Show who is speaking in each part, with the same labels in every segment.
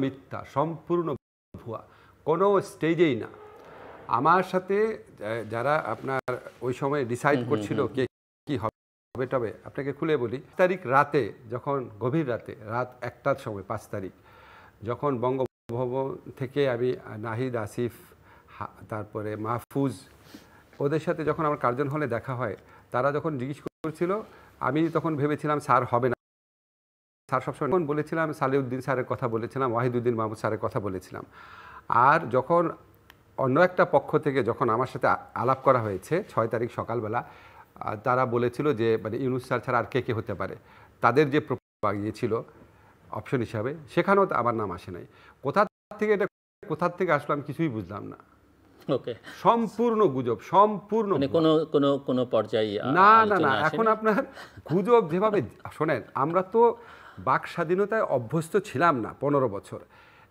Speaker 1: মিথ্যা, সম্পূর্ণ ভুয়া, কোনো স্টেজেই না। আমার সাথে যারা আপনার ওই সময় ডিসাইড করছিল কে কি হবে তবে আপনাকে খুলে বলি, তারিখ রাতে যখন গভীর রাতে রাত 1টার সময় 5 তারিখ যখন বঙ্গভবন থেকে আমি নাহিদ, আসিফ, তারপরে মাহফুজ ওদের সাথে যখন আমার কার্জন হলে দেখা হয়, তারা যখন জিজ্ঞেস করছিল আমি তখন ভেবেছিলাম স্যার হবে না, স্যার সবসময় বলেছিলাম সালেউদ্দিন স্যারের কথা বলেছিলাম, ওয়াহিদুদ্দিন মাহমুদ স্যারের কথা বলেছিলাম। আর যখন অন্য একটা পক্ষ থেকে যখন আমার সাথে আলাপ করা হয়েছে 6 তারিখ সকালবেলা, তারা বলেছিল যে মানে ইউনূস স্যার ছাড়া আর কে কে হতে পারে, তাদের যে ছিল অপশন হিসাবে সেখানেও আমার নাম আসে নাই। কোথা থেকে আসলো আমি কিছুই বুঝলাম না।
Speaker 2: ওকে,
Speaker 1: সম্পূর্ণ গুজব, সম্পূর্ণ
Speaker 2: কোনো পর্যায়ে
Speaker 1: না না না। এখন আপনার গুজব যেভাবে শোনেন, আমরা তো বাক স্বাধীনতায় অভ্যস্ত ছিলাম না 15 বছর।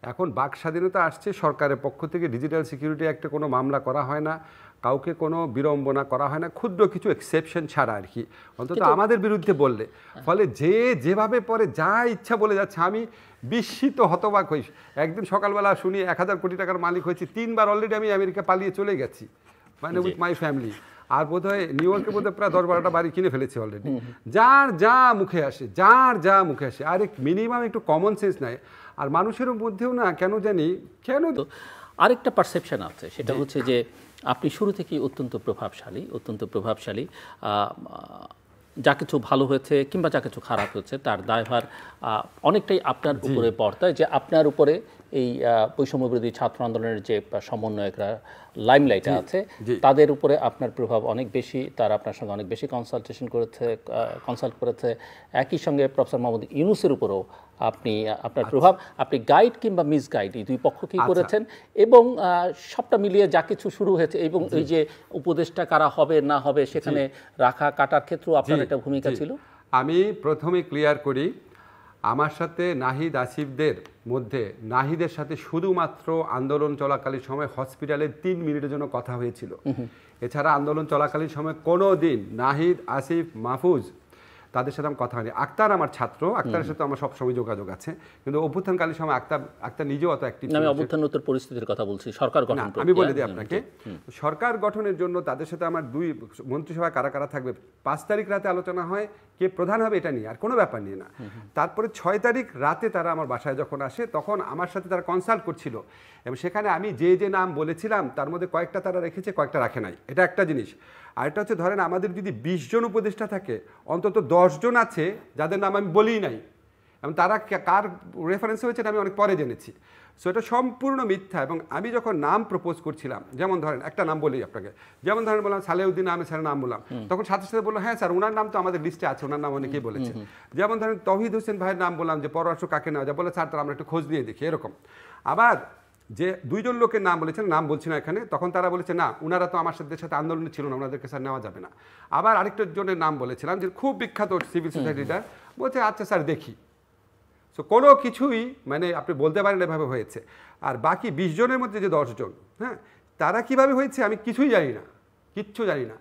Speaker 1: এখন বাক স্বাধীনতা আসছে সরকারের পক্ষ থেকে, ডিজিটাল সিকিউরিটি অ্যাক্টে কোনো মামলা করা হয় না, কাউকে কোনো বিড়ম্বনা করা হয় না, ক্ষুদ্র কিছু এক্সেপশন ছাড়া আর কি, অন্তত আমাদের বিরুদ্ধে বললে। ফলে যেভাবে পরে যা ইচ্ছা বলে যাচ্ছে, আমি বিস্মিত হতবাক হই। একদিন সকালবেলা শুনি 1000 কোটি টাকার মালিক হয়েছি, 3 বার অলরেডি আমি আমেরিকা পালিয়ে চলে গেছি, মানে উইথ মাই ফ্যামিলি। আর বোধহয় নিউ ইয়র্কের মধ্যে প্রায় 10-12টা বাড়ি কিনে ফেলেছি অলরেডি। যার যা মুখে আসে, আর মিনিমাম একটু কমন সেন্স নাই। আর মানুষের মধ্যেও না কেন জানি তো
Speaker 2: আরেকটা পারসেপশন আছে, সেটা হচ্ছে যে আপনি শুরু থেকেই অত্যন্ত প্রভাবশালী, যা কিছু ভালো হয়েছে কিংবা যা কিছু খারাপ হয়েছে তার দায়ভার অনেকটাই আপনার উপরে বর্তায়, যে আপনার উপরে এই বৈষম্যবিরোধী ছাত্র আন্দোলনের যে সমন্বয়করা লাইমলাইটে আছে তাদের উপরে আপনার প্রভাব অনেক বেশি, তারা আপনার সঙ্গে অনেক বেশি কনসাল্ট করেছে। একই সঙ্গে প্রফেসর মোহাম্মদ ইউনূসের উপরেও আপনার প্রভাব, আপনি গাইড কিংবা মিসগাইড এই দুই পক্ষকেই করেছেন, এবং সবটা মিলিয়ে যা কিছু শুরু হয়েছে এবং এই যে উপদেষ্টা কারা হবে না হবে সেখানে রাখা কাটার ক্ষেত্রেও আপনার একটা ভূমিকা ছিল।
Speaker 1: আমি প্রথমে ক্লিয়ার করি, আমার সাথে নাহিদ, আসিফদের মধ্যে নাহিদের সাথে শুধুমাত্র আন্দোলন চলাকালীন সময় হসপিটালে 3 মিনিটের জন্য কথা হয়েছিল। এছাড়া আন্দোলন চলাকালীন সময় কোনো দিন নাহিদ, আসিফ, মাহফুজ তাদের সাথে আমার কথা হয়নি। আক্তার আমার ছাত্র, আক্তারের সাথে আমার সবসময় যোগাযোগ আছে, কিন্তু অভ্যুত্থানকালীন সময় আক্তার নিজেও অত অ্যাক্টিভ।
Speaker 2: আমি অভ্যুত্থানোত্তর পরিস্থিতির কথা বলছি, সরকার গঠন।
Speaker 1: আমি বলে দিই আপনাকে, সরকার গঠনের জন্য তাদের সাথে আমার 2 মন্ত্রিসভায় কারা কারা থাকবে 5 তারিখ রাতে আলোচনা হয়, কে প্রধান হবে এটা নিয়ে, আর কোনো ব্যাপার নিয়ে না। তারপরে 6 তারিখ রাতে তারা আমার বাসায় যখন আসে তখন আমার সাথে তারা কনসাল্ট করছিল, এবং সেখানে আমি যে নাম বলেছিলাম তার মধ্যে কয়েকটা তারা রেখেছে, কয়েকটা রাখে নাই। এটা একটা জিনিস। আরেকটা হচ্ছে, ধরেন আমাদের যদি 20 জন উপদেষ্টা থাকে, অন্তত 10 জন আছে যাদের নাম আমি বলিই নাই, এবং তারা কার রেফারেন্স হয়েছে আমি অনেক পরে জেনেছি। সো এটা সম্পূর্ণ মিথ্যা। এবং আমি যখন নাম প্রপোজ করছিলাম, যেমন ধরেন একটা নাম বলি আপনাকে, যেমন ধরেন বললাম সালেউদ্দিন আহমেদ স্যারের নাম বললাম, তখন সাথে সাথে বললো হ্যাঁ স্যার ওনার নাম তো আমাদের লিস্টে আছে, ওনার নাম অনেকেই বলেছে। যেমন ধরেন তৌহিদ হোসেন ভাইয়ের নাম বললাম যে পররাষ্ট্র কাকে নেওয়া যায়, বলে স্যার তারা আমরা একটু খোঁজ নিয়ে দেখি, এরকম। আবার যে 2 জন লোকের নাম বলেছেন, নাম বলছি না এখানে, তখন তারা বলেছে না ওনারা তো আমার সাথে আন্দোলনে ছিল না, ওনাদেরকে স্যার নেওয়া যাবে না। আবার আরেকটা জনের নাম বলেছিলাম যে খুব বিখ্যাত সিভিল সোসাইটিটা, বলছে আচ্ছা স্যার দেখি। সো কোনো কিছুই মানে আপনি বলতে পারেন এভাবে হয়েছে। আর বাকি 20 জনের মধ্যে যে 10 জন, হ্যাঁ, তারা কিভাবে হয়েছে আমি কিছুই জানি না, কিচ্ছু জানি না।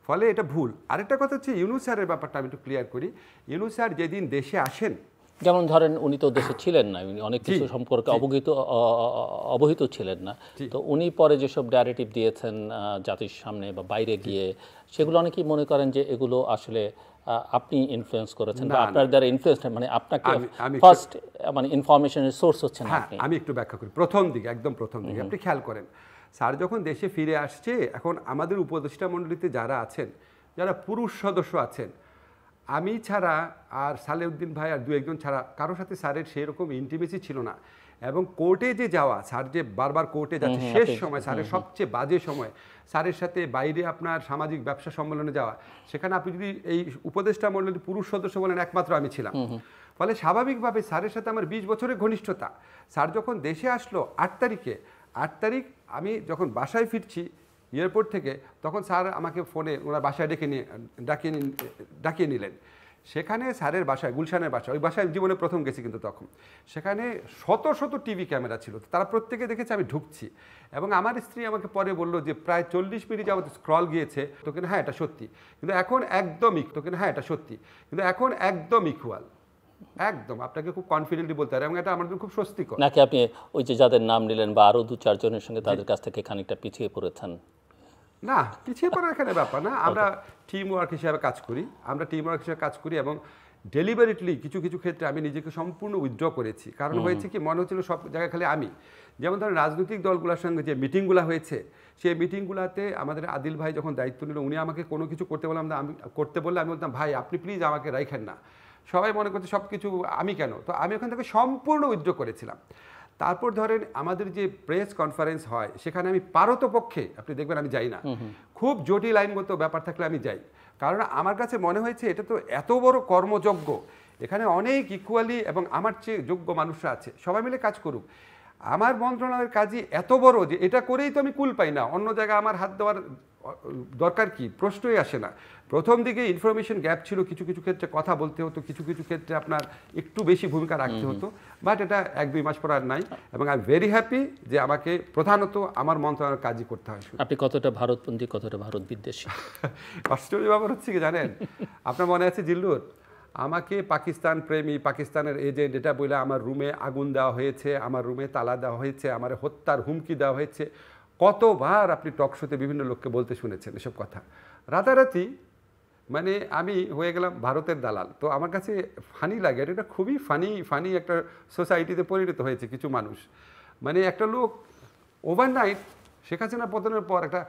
Speaker 1: ফলে এটা ভুল। আরেকটা কথা হচ্ছে ইউনূস স্যারের ব্যাপারটা আমি একটু ক্লিয়ার করি। ইউনূস স্যার যেদিন দেশে আসেন,
Speaker 2: যেমন ধরেন উনি তো দেশে ছিলেন না, অনেক কিছু সম্পর্কে অবহিত ছিলেন না, তো উনি পরে যেসব ডাইরেক্টিভ দিয়েছেন জাতির সামনে বা বাইরে গিয়ে, সেগুলো অনেকেই মনে করেন যে এগুলো আসলে আপনি ইনফ্লুয়েন্স করেছেন বা আপনার দ্বারা ইনফ্লুয়েন্স, মানে আপনাকে ফার্স্ট মানে ইনফরমেশনের সোর্স হচ্ছেন আপনি।
Speaker 1: আমি একটু ব্যাখ্যা করি। একদম প্রথম দিকে আপনি খেয়াল করেন, স্যার যখন দেশে ফিরে আসছে, এখন আমাদের উপদেষ্টা মণ্ডলীতে যারা আছেন, যারা পুরুষ সদস্য আছেন, আমি ছাড়া আর সালেউদ্দিন ভাই আর 2-1 জন ছাড়া কারোর সাথে স্যারের সেই রকম ইন্টিমেসি ছিল না। এবং কোর্টে যে যাওয়া, স্যার যে বারবার কোর্টে যাচ্ছে, শেষ সময় স্যারের সবচেয়ে বাজে সময়, স্যারের সাথে বাইরে আপনার সামাজিক ব্যবসা সম্মেলনে যাওয়া, সেখানে আপনি যদি এই উপদেষ্টা মণ্ডলীর পুরুষ সদস্য বলেন, একমাত্র আমি ছিলাম। ফলে স্বাভাবিকভাবে স্যারের সাথে আমার 20 বছরের ঘনিষ্ঠতা। স্যার যখন দেশে আসলো 8 তারিখ আমি যখন বাসায় ফিরছি এয়ারপোর্ট থেকে, তখন স্যার আমাকে ফোনে ওনার বাসায় ডাকিয়ে নিলেন। সেখানে স্যারের বাসায়, গুলশানের বাসায়, ওই বাসায় জীবনে প্রথম গেছি কিন্তু তখন, সেখানে শত টিভি ক্যামেরা ছিল, তারা প্রত্যেকে দেখেছে আমি ঢুকছি। এবং আমার স্ত্রী আমাকে পরে বললো যে প্রায় 40 মিনিট যাবত স্ক্রল গিয়েছে, তো কিন্তু হ্যাঁ এটা সত্যি, কিন্তু এখন একদম ইকুয়াল। একদম আপনাকে খুব কনফিডেন্টলি বলতে পারে এবং এটা আমার জন্য খুব স্বস্তিকর।
Speaker 2: নাকি আপনি ওই যে যাদের নাম নিলেন বা আরো 2-4 জনের সঙ্গে তাদের কাছ থেকে খানিকটা পিছিয়ে পড়েছেন?
Speaker 1: না, পিছিয়ে পড়ার এখানে ব্যাপার না, আমরা টিম ওয়ার্ক হিসেবে কাজ করি, এবং ডেলিভারিটলি কিছু কিছু ক্ষেত্রে আমি নিজেকে সম্পূর্ণ উইথড্র করেছি। কারণ হয়েছে কি, মনে হচ্ছিল সব জায়গায় খালি আমি, যেমন ধরেন রাজনৈতিক দলগুলোর সঙ্গে যে মিটিংগুলো হয়েছে, সেই মিটিংগুলোতে আমাদের আদিল ভাই যখন দায়িত্ব নিল, উনি আমাকে কোনো কিছু করতে বললাম না, আমি করতে বললে আমি বলতাম ভাই আপনি প্লিজ আমাকে রাখেন না, সবাই মনে করছে সব কিছু আমি কেন, তো আমি ওখান থেকে সম্পূর্ণ উইথড্র করেছিলাম। তারপর ধরেন আমাদের যে প্রেস কনফারেন্স হয় সেখানে আমি পারতপক্ষে, আপনি দেখবেন আমি যাই না, খুব জটিল আইনগত ব্যাপার থাকলে আমি যাই, কারণ আমার কাছে মনে হয়েছে এটা তো এত বড় কর্মযজ্ঞ, এখানে অনেক ইকুয়ালি এবং আমার চেয়ে যোগ্য মানুষরা আছে, সবাই মিলে কাজ করুক। আমার মন্ত্রণালয়ের কাজই এত বড় যে এটা করেই তো আমি কুল পাই না, অন্য জায়গায় আমার হাত দেওয়ার দরকার কি, প্রশ্নই আসে না। প্রথম দিকে ইনফরমেশন গ্যাপ ছিল, কিছু কিছু ক্ষেত্রে কথা বলতে হতো, কিছু কিছু ক্ষেত্রে আপনার একটু বেশি ভূমিকা রাখতে হতো, বাট এটা 1-2 মাস পর আর নাই, এবং আই ভেরি হ্যাপি যে আমাকে প্রধানত আমার মন্ত্রণালয়ের কাজই করতে হয়।
Speaker 2: আপনি কতটা ভারতপন্থী, কতটা ভারত বিদ্বেষী?
Speaker 1: আশ্চর্য ব্যাপার হচ্ছে কি জানেন, আপনার মনে আছে জিল্লুর, আমাকে পাকিস্তান প্রেমী, পাকিস্তানের এজেন্ট এটা বলে আমার রুমে আগুন দেওয়া হয়েছে, আমার রুমে তালা দেওয়া হয়েছে, আমার হত্যার হুমকি দেওয়া হয়েছে, কতবার আপনি টক শোতে বিভিন্ন লোককে বলতে শুনেছেন এসব কথা। রাতারাতি মানে আমি হয়ে গেলাম ভারতের দালাল। তো আমার কাছে ফানি লাগে, এটা খুবই ফানি একটা সোসাইটিতে পরিণত হয়েছে কিছু মানুষ। মানে একটা লোক ওভারনাইট শেখ হাসিনা পতনের পর একটা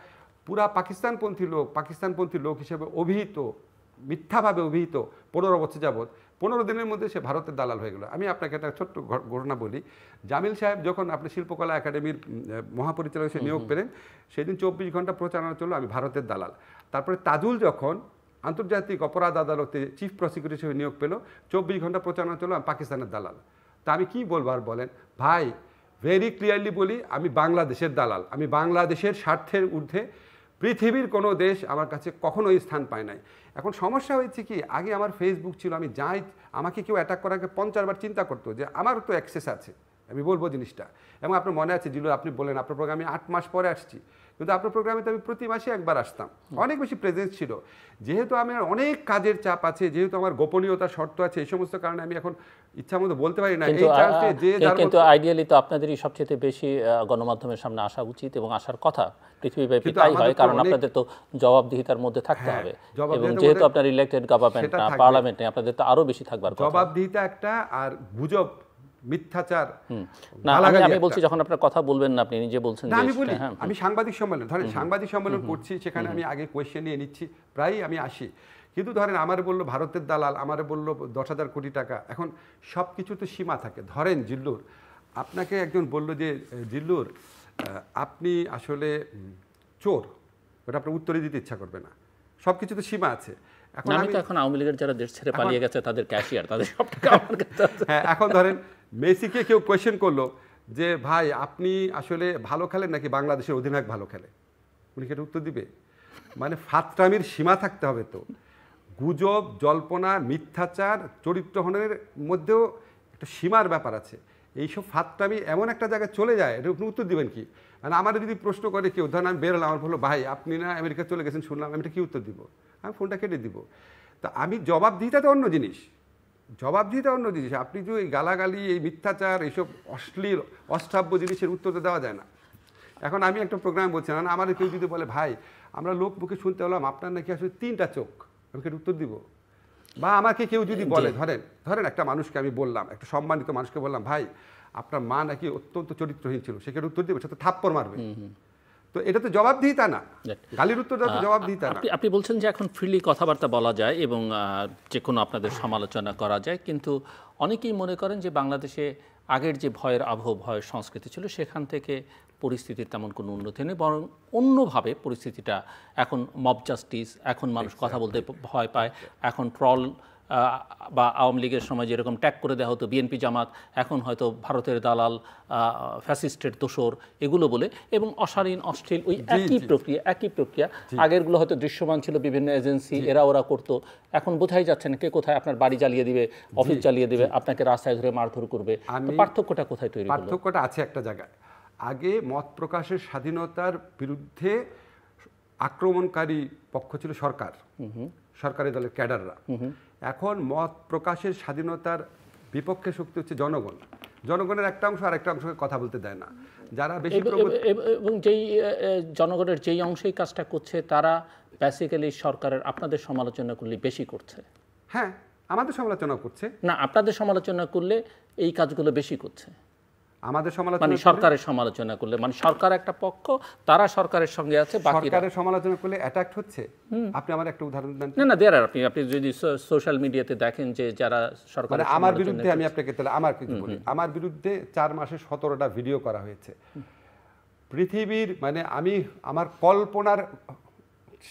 Speaker 1: পুরা পাকিস্তানপন্থী লোক হিসেবে অভিহিত, মিথ্যাভাবে অভিহিত 15 বছর যাবৎ, 15 দিনের মধ্যে সে ভারতের দালাল হয়ে গেল। আমি আপনাকে একটা ছোট্ট ঘটনা বলি। জামিল সাহেব যখন আপনি শিল্পকলা একাডেমির মহাপরিচালক হিসেবে নিয়োগ পেলেন, সেদিন 24 ঘন্টা প্রচারণা চললো আমি ভারতের দালাল। তারপরে তাজুল যখন আন্তর্জাতিক অপরাধ আদালতে চিফ প্রসিকিউটর হিসেবে নিয়োগ পেল, 24 ঘন্টা প্রচারণা চললো আমি পাকিস্তানের দালাল। তা আমি কি বলবো আর বলেন ভাই, ভেরি ক্লিয়ারলি বলি, আমি বাংলাদেশের দালাল, আমি বাংলাদেশের স্বার্থের ঊর্ধ্বে পৃথিবীর কোনো দেশ আমার কাছে কখনোই স্থান পায় নাই। এখন সমস্যা হয়েছে কি, আগে আমার ফেসবুক ছিল, আমি যাই, আমাকে কেউ অ্যাটাক করার আগে 50 বার চিন্তা করতো যে আমার তো অ্যাক্সেস আছে, আমি বলবো জিনিসটা। এবং আপনার মনে আছে জিলু, আপনি বলেন আপনার প্রোগ্রামে 8 মাস পরে আসছি, কিন্তু আপনার প্রোগ্রামে তো আমি প্রতি মাসে একবার আসতাম, অনেক বেশি প্রেজেন্স ছিল। যেহেতু আমার অনেক কাজের চাপ আছে, যেহেতু আমার গোপনীয়তার শর্ত আছে, এই সমস্ত কারণে আমি এখন ইচ্ছা মতো বলতে পারি না।
Speaker 2: কিন্তু আইডিয়ালি তো আপনাদেরই সবচেয়ে বেশি গণমাধ্যমের সামনে আসা উচিত এবং আসার কথা, পৃথিবীব্যাপী তাই হয়, কারণ আপনাদের তো জবাবদিহিতার মধ্যে থাকতে হবে, এবং যেহেতু আপনার ইলেক্টেড গভর্নমেন্ট না, পার্লামেন্ট নেই, আপনাদের তো আরো বেশি থাকবার কথা।
Speaker 1: জবাবদিহিতা একটা, আর গুজব, মিথ্যাচার
Speaker 2: না, আমি বলছি যখন আপনার কথা বলবেন না, আপনি নিজে বলছেন যে
Speaker 1: আমি বলি, আমি সাংবাদিক সম্মেলন, ধরেন সাংবাদিক সম্মেলন করছি, সেখানে আমি আগে কোয়েশ্চেন নিয়ে নিচ্ছি, প্রায়ই আমি আসি, কিন্তু ধরেন আমার বললো ভারতের দালাল, আমার বললো 10,000 কোটি টাকা, এখন সব কিছু তো সীমা থাকে। ধরেন জিল্লুর, আপনাকে একজন বলল যে জিল্লুর আপনি আসলে চোর, ওটা আপনার উত্তরে দিতে ইচ্ছা করবে না, সব কিছু তো সীমা আছে।
Speaker 2: আমি তো এখন আওয়ামী লীগের যারা দেশ ছেড়ে পালিয়ে গেছে তাদের ক্যাশিয়ার, তাদের সব টাকা আমার কাছে আছে।
Speaker 1: হ্যাঁ, এখন ধরেন মেসিকে কেউ কোয়েশ্চেন করলো যে ভাই আপনি আসলে ভালো খেলেন নাকি বাংলাদেশের অধিনায়ক ভালো খেলে, উনি কি এটা উত্তর দিবে? মানে ফাত্রামির সীমা থাকতে হবে তো, গুজব, জল্পনা, মিথ্যাচার, চরিত্রহনের মধ্যেও একটা সীমার ব্যাপার আছে। এইসব ফাত্রামি এমন একটা জায়গায় চলে যায়, এটা আপনি উত্তর দিবেন কি? মানে আমার যদি প্রশ্ন করে কেউ, ধরেন আমি বেরোলাম, আমার বললো ভাই আপনি না আমেরিকা চলে গেছেন শুনলাম, আমি এটা কি উত্তর দিব? আমি ফোনটা কেটে দিব। তা আমি জবাবদিহিতা তো অন্য জিনিস, আপনি যে এই গালাগালি, এই মিথ্যাচার, এইসব অশ্লীল অশ্রাব্য জিনিসের উত্তর তো দেওয়া যায় না। এখন আমি একটা প্রোগ্রাম বলছি না, আমার কেউ যদি বলে ভাই আমরা লোক মুখে শুনতে হলাম আপনার নাকি আসলে 3টা চোখ, আমি কি উত্তর দিব? বা আমাকে কেউ যদি বলে, ধরেন একটা মানুষকে আমি বললাম, একটা সম্মানিত মানুষকে বললাম ভাই আপনার মা নাকি অত্যন্ত চরিত্রহীন ছিল, সেখানে উত্তর দিবে? সে তো থাপ্পড় মারবে। তো এটা তো জবাবদিহিতা না, গালির উত্তরটা তো জবাবদিহিতা না।
Speaker 2: আপনি বলছেন যে এখন ফ্রিলি কথাবার্তা বলা যায় এবং যে কোনো আপনাদের সমালোচনা করা যায়, কিন্তু অনেকেই মনে করেন যে বাংলাদেশে আগের যে ভয়ের আবহ, ভয়ের সংস্কৃতি ছিল, সেখান থেকে পরিস্থিতির তেমন কোনো উন্নতি নেই, বরং অন্যভাবে পরিস্থিতিটা এখন মব জাস্টিস, এখন মানুষ কথা বলতে ভয় পায়, এখন ট্রল বা আওয়ামী লীগের সময় যেরকম ট্যাগ করে দেওয়া হতো বিএনপি জামাত, এখন হয়তো ভারতের দালাল, ফ্যাসিস্টের দোসর, এগুলো বলে, এবং অশালীন অশ্লীল ওই একই প্রক্রিয়া। আগেরগুলো হয়তো দৃশ্যমান ছিল, বিভিন্ন এজেন্সি এরা ওরা করতো, এখন বোঝাই যাচ্ছে না কে কোথায় আপনার বাড়ি জ্বালিয়ে দিবে, অফিস জ্বালিয়ে দিবে, আপনাকে রাস্তায় ধরে মারধর করবে। পার্থক্যটা কোথায় তৈরি হলো?
Speaker 1: পার্থক্যটা আছে একটা জায়গায়, আগে মত প্রকাশের স্বাধীনতার বিরুদ্ধে আক্রমণকারী পক্ষ ছিল সরকারি দলের ক্যাডাররা। এখন মত প্রকাশের স্বাধীনতার বিপক্ষে শক্তি হচ্ছে জনগণ। জনগণের একটা অংশ আর একটা অংশকে কথা বলতে দেয় না। যারা বেশি
Speaker 2: এবং যেই জনগণের যেই অংশেই কাজটা করছে তারা বেসিক্যালি সরকারের আপনাদের সমালোচনা করলে বেশি করছে।
Speaker 1: হ্যাঁ, আমাদের সমালোচনা করছে
Speaker 2: না, আপনাদের সমালোচনা করলে এই কাজগুলো বেশি করছে।
Speaker 1: আমাদের সমালোচনা
Speaker 2: মানে সরকারের সমালোচনা করলে, মানে সরকার একটা পক্ষ, তারা সরকারের সঙ্গে আছে, বাকিরা
Speaker 1: সরকারের সমালোচনা করলে অ্যাটাক হচ্ছে। আপনি আমার একটা উদাহরণ দেন।
Speaker 2: না দেয়ার আপনি যদি সোশ্যাল মিডিয়াতে দেখেন যে যারা সরকারের
Speaker 1: আমার বিরুদ্ধে, আমি আপনাকে তাহলে আমার কিছু বলি, আমার বিরুদ্ধে 4 মাসে 17টা ভিডিও করা হয়েছে। পৃথিবীর মানে আমি আমার কল্পনার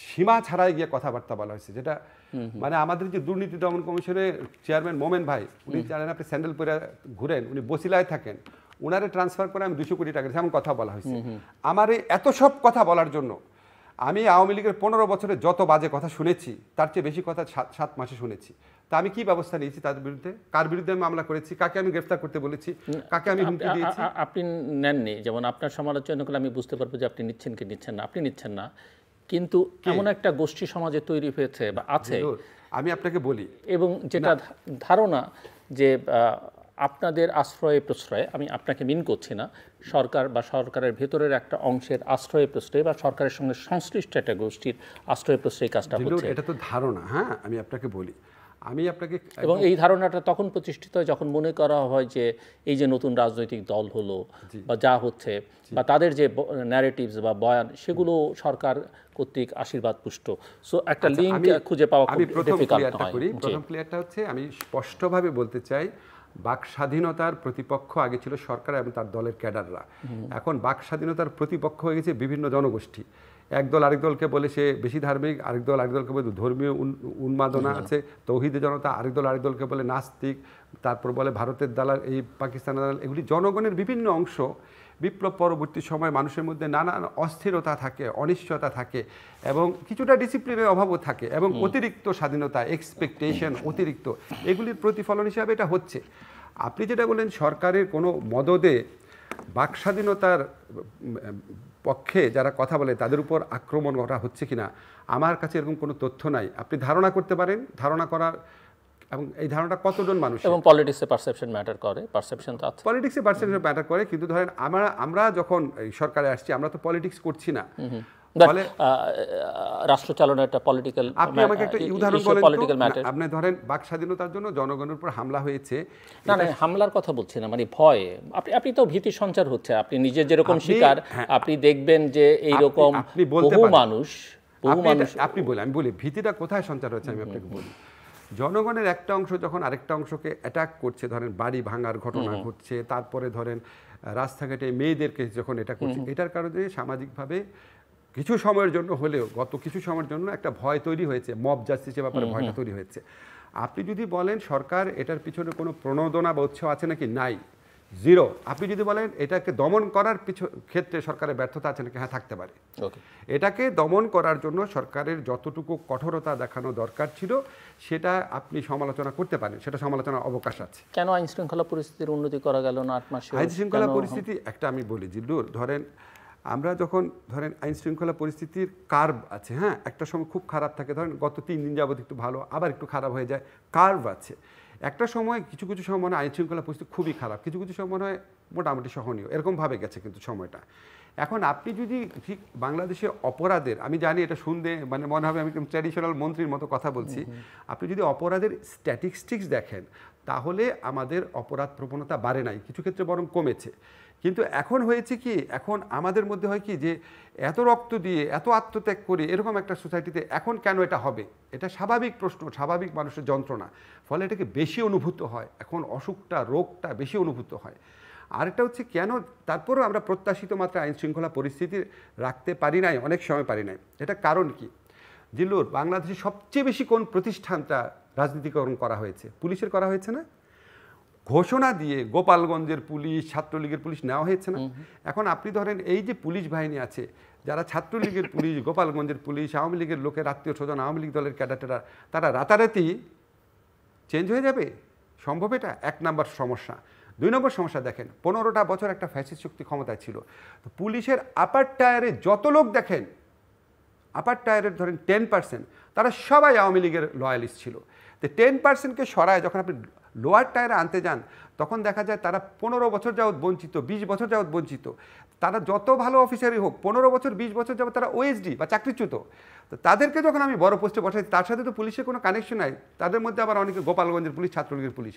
Speaker 1: সীমা ছাড়াই গিয়ে কথাবার্তা বলা হয়েছে, যেটা মানে আমাদের যে দুর্নীতি দমন কমিশনের চেয়ারম্যান মোমেন ভাই, উনি জানেন আপনি স্যান্ডেল পরে ঘুরেন, উনি বসিলায় থাকেন, উনারে ট্রান্সফার করে আমি 200 কোটি টাকা এমন কথা বলা হয়েছে। আমার এই এত সব কথা বলার জন্য আমি আওয়ামী লীগের 15 বছরে যত বাজে কথা শুনেছি তার চেয়ে বেশি কথা 7 মাসে শুনেছি। তা আমি কি ব্যবস্থা নিয়েছি তাদের বিরুদ্ধে? কার বিরুদ্ধে আমি মামলা করেছি? কাকে আমি গ্রেফতার করতে বলেছি? কাকে আমি হুমকি দিয়েছি?
Speaker 2: আপনি নেননি। যেমন আপনার সমালোচনা করলে আমি বুঝতে পারবো যে আপনি নিচ্ছেন কি নিচ্ছেন না, আপনি নিচ্ছেন না, কিন্তু এমন একটা গোষ্ঠী সমাজে তৈরি হয়েছে বা আছে,
Speaker 1: আমি আপনাকে বলি,
Speaker 2: এবং যেটা ধারণা যে আপনাদের আশ্রয় প্রশ্রয়, আমি আপনাকে মিন করছি না, সরকার বা সরকারের ভেতরের একটা অংশের আশ্রয় প্রশ্রয় বা সরকারের সঙ্গে সংশ্লিষ্ট একটা গোষ্ঠীর আশ্রয় প্রশ্রয় কাজটা হচ্ছে।
Speaker 1: এটা তো ধারণা। হ্যাঁ, আমি আপনাকে বলি, আমি আপনাকে,
Speaker 2: এবং এই ধারণাটা তখন প্রতিষ্ঠিত হয় যখন মনে করা হয় যে এই যে নতুন রাজনৈতিক দল হলো বা যা হচ্ছে বা তাদের যে ন্যারেটিভস বা বয়ান, সেগুলো সরকার কর্তৃক আশীর্বাদ পুষ্ট। সো একটা লিঙ্ক খুঁজে পাওয়া খুব ডিফিকাল্ট হয়।
Speaker 1: প্রথম ক্লিয়ারটা হচ্ছে, আমি স্পষ্টভাবে বলতে চাই, বাক স্বাধীনতার প্রতিপক্ষ আগে ছিল সরকার এবং তার দলের ক্যাডাররা। এখন বাক স্বাধীনতার প্রতিপক্ষ হয়ে গেছে বিভিন্ন জনগোষ্ঠী। একদল আরেক দলকে বলে সে বেশি ধার্মিক, আরেক দল আরেক দলকে বলে ধর্মীয় উন্মাদনা আছে, তৌহিদে জনতা, আরেক দল আরেক দলকে বলে নাস্তিক, তারপর বলে ভারতের দালাল, এই পাকিস্তানের দালাল। এগুলি জনগণের বিভিন্ন অংশ। বিপ্লব পরবর্তী সময় মানুষের মধ্যে নানান অস্থিরতা থাকে, অনিশ্চয়তা থাকে এবং কিছুটা ডিসিপ্লিনের অভাবও থাকে এবং অতিরিক্ত স্বাধীনতা, এক্সপেকটেশন অতিরিক্ত, এগুলির প্রতিফলন হিসাবে এটা হচ্ছে। আপনি যেটা বলেন সরকারের কোনো মদদে বাক স্বাধীনতার পক্ষে যারা কথা বলে তাদের উপর আক্রমণ করা হচ্ছে কিনা, আমার কাছে এরকম কোনো তথ্য নাই। আপনি ধারণা করতে পারেন, ধারণা করার, এবং এই ধারণাটা কতজন মানুষ,
Speaker 2: এবং পলিটিক্সে পারসেপশন ম্যাটার করে, পারসেপশন তো আছে,
Speaker 1: পলিটিক্সে পারসেপশন ম্যাটার করে। কিন্তু ধরেন আমরা যখন এই সরকারে আসছি, আমরা তো পলিটিক্স করছি না।
Speaker 2: রাষ্ট্র চালনার একটা পলিটিক্যাল,
Speaker 1: আপনি আমাকে একটা উদাহরণ বলেন তো, আপনি ধরেন বাক স্বাধীনতার জন্য জনগণের উপর হামলা হয়েছে।
Speaker 2: না হামলার কথা বলছি না, মানে ভয়, আপনি তো ভীতি সঞ্চার হচ্ছে, আপনি নিজে যেরকম শিকার, আপনি দেখবেন যে এইরকম বহু মানুষ,
Speaker 1: আপনি বলে, আমি বলি ভীতিটা কোথায় সঞ্চার হচ্ছে, আমি আপনাকে বলি। জনগণের একটা অংশ যখন আরেকটা অংশকে অ্যাটাক করছে, ধরেন বাড়ি ভাঙার ঘটনা ঘটছে, তারপরে ধরেন রাস্তাঘাটে মেয়েদেরকে যখন এটা করছে, এটার কারণে সামাজিকভাবে কিছু সময়ের জন্য হলেও, গত কিছু সময়ের জন্য একটা ভয় তৈরি হয়েছে, মব জাস্টিসের ব্যাপারে ভয়টা তৈরি হয়েছে। আপনি যদি বলেন সরকার এটার পিছনে কোনো প্রণোদনা বা উৎসাহ আছে নাকি, নাই, জিরো। আপনি যদি বলেন এটাকে দমন করার ক্ষেত্রে সরকারের ব্যর্থতা আছে নাকি, হ্যাঁ থাকতে পারে। এটাকে দমন করার জন্য সরকারের যতটুকু কঠোরতা দেখানো দরকার ছিল সেটা আপনি সমালোচনা করতে পারেন, সেটা সমালোচনার অবকাশ আছে।
Speaker 2: কেন আইন শৃঙ্খলা পরিস্থিতির উন্নতি করা গেল না 8 মাসে?
Speaker 1: আইন শৃঙ্খলা পরিস্থিতি একটা আমি বলি জিল্লুর, ধরেন আমরা যখন ধরেন আইন শৃঙ্খলা পরিস্থিতির কার্ভ আছে, হ্যাঁ, একটা সময় খুব খারাপ থাকে, ধরেন গত 3 দিন যাবত একটু ভালো, আবার একটু খারাপ হয়ে যায়, কার্ভ আছে। একটা সময় কিছু কিছু সময় মনে হয় আইন শৃঙ্খলা পরিস্থিতি খুবই খারাপ, কিছু কিছু সময় মনে হয় মোটামুটি সহনীয়, এরকমভাবে গেছে কিন্তু সময়টা। এখন আপনি যদি ঠিক বাংলাদেশে অপরাধের, আমি জানি এটা শুনতে মানে মনে হবে আমি ট্র্যাডিশনাল মন্ত্রীর মতো কথা বলছি, আপনি যদি অপরাধের স্ট্যাটিস্টিক্স দেখেন তাহলে আমাদের অপরাধ প্রবণতা বাড়ে নাই, কিছু ক্ষেত্রে বরং কমেছে। কিন্তু এখন হয়েছে কি, এখন আমাদের মধ্যে হয় কি যে এত রক্ত দিয়ে এত আত্মত্যাগ করে এরকম একটা সোসাইটিতে এখন কেন এটা হবে, এটা স্বাভাবিক প্রশ্ন, স্বাভাবিক মানুষের যন্ত্রণা, ফলে এটাকে বেশি অনুভূত হয়, এখন অসুখটা রোগটা বেশি অনুভূত হয়। আরেকটা হচ্ছে কেন তারপরেও আমরা প্রত্যাশিত মাত্রায় আইন শৃঙ্খলা পরিস্থিতি রাখতে পারি নাই, অনেক সময় পারি নাই। এটা কারণ কি জিল্লুর, বাংলাদেশে সবচেয়ে বেশি কোন প্রতিষ্ঠানটা রাজনীতিকরণ করা হয়েছে? পুলিশের করা হয়েছে না? ঘোষণা দিয়ে গোপালগঞ্জের পুলিশ, ছাত্রলীগের পুলিশ নেওয়া হয়েছে না? এখন আপনি ধরেন এই যে পুলিশ বাহিনী আছে, যারা ছাত্রলীগের পুলিশ, গোপালগঞ্জের পুলিশ, আওয়ামী লীগের লোকের আত্মীয় স্বজন, আওয়ামী লীগ দলের ক্যাডাররা, তারা রাতারাতি চেঞ্জ হয়ে যাবে? সম্ভব? এটা 1 নম্বর সমস্যা। 2 নম্বর সমস্যা দেখেন, 15টা বছর একটা ফ্যাসিস্ট শক্তি ক্ষমতায় ছিল, তো পুলিশের আপার টায়ারে যত লোক দেখেন, আপার টায়ারের ধরেন 10% তারা সবাই আওয়ামী লীগের লয়ালিস্ট ছিল। তো 10%কে সরায় যখন আপনি লোয়ার টায়ারে আনতে যান তখন দেখা যায় তারা 15 বছর যাবৎ বঞ্চিত, 20 বছর যাবৎ বঞ্চিত। তারা যত ভালো অফিসারই হোক 15 বছর 20 বছর যাবৎ তারা ওএসডি বা চাকরিচ্যুত। তো তাদেরকে যখন আমি বড় পোস্টে বসাই তার সাথে তো পুলিশের কোনো কানেকশন নাই। তাদের মধ্যে আবার অনেকে গোপালগঞ্জের পুলিশ, ছাত্রলীগের পুলিশ।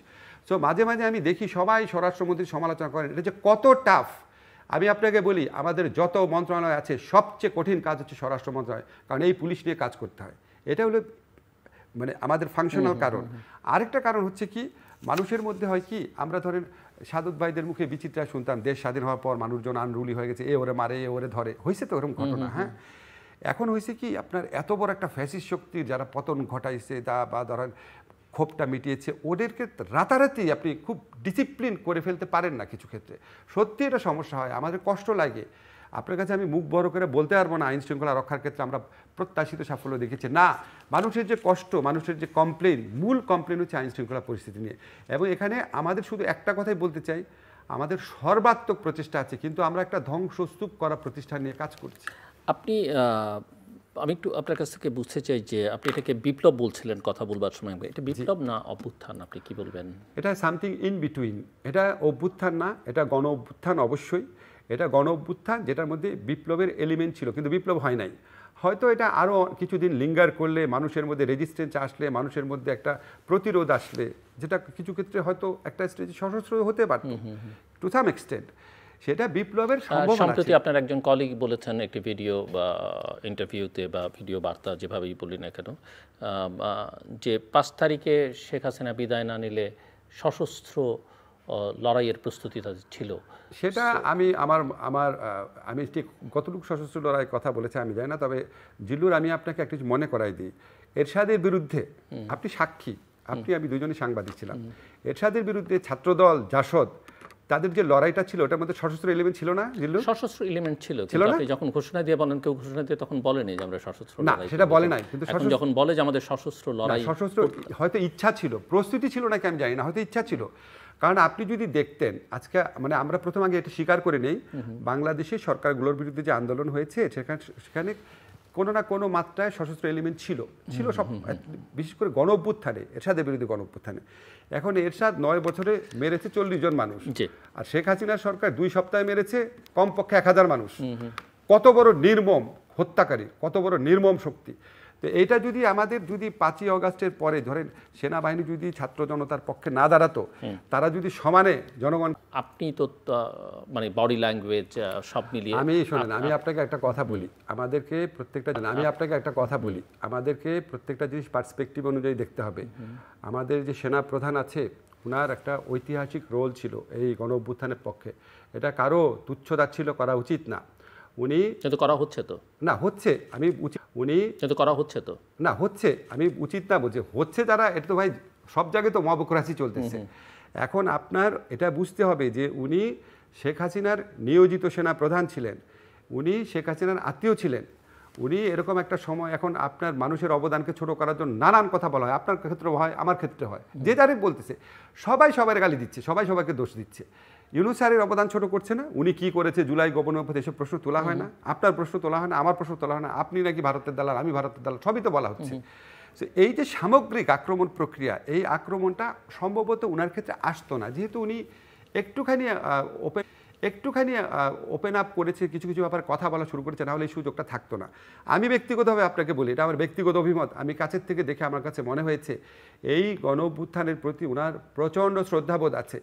Speaker 1: সো মাঝে মাঝে আমি দেখি সবাই স্বরাষ্ট্রমন্ত্রীর সমালোচনা করেন, এটা যে কত টাফ। আমি আপনাকে বলি, আমাদের যত মন্ত্রণালয় আছে সবচেয়ে কঠিন কাজ হচ্ছে স্বরাষ্ট্র মন্ত্রণালয়, কারণ এই পুলিশ নিয়ে কাজ করতে হয়। এটা হলো মানে আমাদের ফাংশনাল কারণ। আরেকটা কারণ হচ্ছে কি, মানুষের মধ্যে হয় কি, আমরা ধরেন সাদত ভাইদের মুখে বিচিত্রা শুনতাম, দেশ স্বাধীন হওয়ার পর মানুষজন আনরুলি হয়ে গেছে, এ ওরে মারে, এ ওরে ধরে, হয়েছে তো ওরকম ঘটনা। হ্যাঁ, এখন হয়েছে কি, আপনার এত বড় একটা ফ্যাসিস্ট শক্তির যারা পতন ঘটাইছে বা ধরেন ক্ষোভটা মিটিয়েছে, ওদেরকে রাতারাতি আপনি খুব ডিসিপ্লিন করে ফেলতে পারেন না। কিছু ক্ষেত্রে সত্যি এটা সমস্যা হয়, আমাদের কষ্ট লাগে। আপনার কাছে আমি মুখ বড় করে বলতে পারবো না আইন শৃঙ্খলা রক্ষার ক্ষেত্রে আমরা প্রত্যাশিত সাফল্য দেখেছি না। মানুষের যে কষ্ট, মানুষের যে কমপ্লেন, মূল কমপ্লেন হচ্ছে আইন শৃঙ্খলা পরিস্থিতি নিয়ে। এবং এখানে আমাদের শুধু একটা কথাই বলতে চাই, আমাদের সর্বাত্মক প্রচেষ্টা আছে, কিন্তু আমরা একটা ধ্বংসস্তূপ করা প্রতিষ্ঠান নিয়ে কাজ করছি।
Speaker 2: আপনি আমি একটু আপনার কাছ থেকে বুঝতে চাই যে আপনি এটাকে বিপ্লব বলছিলেন কথা বলবার সময়, এটা বিপ্লব না অভ্যুত্থান, আপনি কি বলবেন?
Speaker 1: এটা সামথিং ইন বিটুইন। এটা অভ্যুত্থান না, এটা গণ অভ্যুত্থান অবশ্যই। এটা গণ অভ্যুত্থান যেটার মধ্যে বিপ্লবের এলিমেন্ট ছিল, কিন্তু বিপ্লব হয় নাই। হয়তো এটা আরও কিছুদিন লিঙ্গার করলে, মানুষের মধ্যে রেজিস্ট্যান্স আসলে, মানুষের মধ্যে একটা প্রতিরোধ আসলে, যেটা কিছু ক্ষেত্রে হয়তো একটা স্টেজে সশস্ত্র হতে পারত টু সাম এক্সটেন্ট, সেটা বিপ্লবের সম্ভাবনা।
Speaker 2: সম্প্রতি আপনার একজন কলিগ বলেছেন একটি ভিডিও বা ইন্টারভিউতে বা ভিডিও বার্তা যেভাবেই বলি না কেন, যে 5 তারিখে শেখ হাসিনা বিদায় না নিলে সশস্ত্র লড়াইয়ের প্রস্তুতি তাদের ছিল।
Speaker 1: সেটা আমি ঠিক কতটুকু সশস্ত্র লড়াইয়ের কথা বলেছে আমি জানি না, তবে জিল্লুর আমি আপনাকে একটা কিছু মনে করাই দিই। এরশাদের বিরুদ্ধে আপনি সাক্ষী, আমি দুজনই সাংবাদিক ছিলাম। এরশাদের বিরুদ্ধে ছাত্রদল, জাসদ, তাদের যে লড়াইটা ছিল ওটার মধ্যে সশস্ত্র এলিমেন্ট ছিল না জিল্লু?
Speaker 2: সশস্ত্র এলিমেন্ট ছিল, আপনি যখন ঘোষণা দিয়ে বলেন, কেউ ঘোষণা দিয়ে তখন বলেনি যে আমরা সশস্ত্র
Speaker 1: না, সেটা বলে নাই। কিন্তু
Speaker 2: যখন বলে যে আমাদের সশস্ত্র লড়াই,
Speaker 1: সশস্ত্র হয়তো ইচ্ছা ছিল, প্রস্তুতি ছিল নাকি আমি জানি না, হয়তো ইচ্ছা ছিল। কারণ আপনি যদি দেখতেন আজকে, মানে আমরা প্রথম আগে এটা স্বীকার করে নেই, বাংলাদেশের সরকারগুলোর বিরুদ্ধে যে আন্দোলন হয়েছে সেখানে কোনো না কোনো মাত্রায় সশস্ত্র এলিমেন্ট ছিল সব, বিশেষ করে গণ অভ্যুত্থানে, এরশাদের বিরুদ্ধে গণ অভ্যুত্থানে। এখন এরশাদ 9 বছরে মেরেছে 40 জন মানুষ, আর শেখ হাসিনার সরকার 2 সপ্তাহে মেরেছে কমপক্ষে 1000 মানুষ। কত বড় নির্মম হত্যাকারী, কত বড় নির্মম শক্তি। তো এইটা যদি আমাদের 5ই অগাস্টের পরে ধরেন সেনাবাহিনী যদি ছাত্র জনতার পক্ষে না দাঁড়াতো, তারা যদি সমানে জনগণ,
Speaker 2: আপনি তো মানে বডি ল্যাঙ্গুয়েজ সব মিলিয়ে,
Speaker 1: আমি আপনাকে একটা কথা বলি, আমাদেরকে প্রত্যেকটা জিনিস পার্সপেক্টিভ অনুযায়ী দেখতে হবে। আমাদের যে সেনা প্রধান আছে, ওনার একটা ঐতিহাসিক রোল ছিল এই গণ অভ্যুত্থানের পক্ষে। এটা কারো তুচ্ছতাচ্ছিল্য করা উচিত না। উনি
Speaker 2: কিন্তু করা হচ্ছে তো
Speaker 1: না, হচ্ছে আমি উচিত, উনি
Speaker 2: কিন্তু করা হচ্ছে তো
Speaker 1: না, হচ্ছে আমি উচিত না বলছি, হচ্ছে যারা, এটা তো ভাই সব জায়গায় তো মবক্রাসি চলতেছে। এখন আপনার এটা বুঝতে হবে যে উনি শেখ হাসিনার নিয়োজিত সেনা প্রধান ছিলেন, উনি শেখ হাসিনার আত্মীয় ছিলেন। উনি এরকম একটা সময়, এখন আপনার মানুষের অবদানকে ছোট করার জন্য নানান কথা বলা হয়, আপনার ক্ষেত্রে হয়, আমার ক্ষেত্রে হয়, যে যারে বলতেছে সবাই সবার গালি দিচ্ছে, সবাই সবাইকে দোষ দিচ্ছে। ইউনূস স্যারের অবদান ছোট করছে না, উনি কি করেছে, জুলাই গণঅভ্যুত্থান, এসব প্রশ্ন তোলা হয় না, আপনার প্রশ্ন তোলা হয় না, আমার প্রশ্ন তোলা হয় না, আপনি নাকি ভারতের দালাল, আমি ভারতের দালাল, সবই তো বলা হচ্ছে। এই যে সামগ্রিক আক্রমণ প্রক্রিয়া, এই আক্রমণটা সম্ভবত উনার ক্ষেত্রে আসতো না, যেহেতু উনি একটুখানি ওপেন আপ করেছে, কিছু কিছু ব্যাপারে কথা বলা শুরু করেছে, নাহলে এই সুযোগটা থাকতো না। আমি ব্যক্তিগতভাবে আপনাকে বলি, এটা আমার ব্যক্তিগত অভিমত, আমি কাছের থেকে দেখে আমার কাছে মনে হয়েছে এই গণ অভ্যুত্থানের প্রতি উনার প্রচণ্ড শ্রদ্ধাবোধ আছে।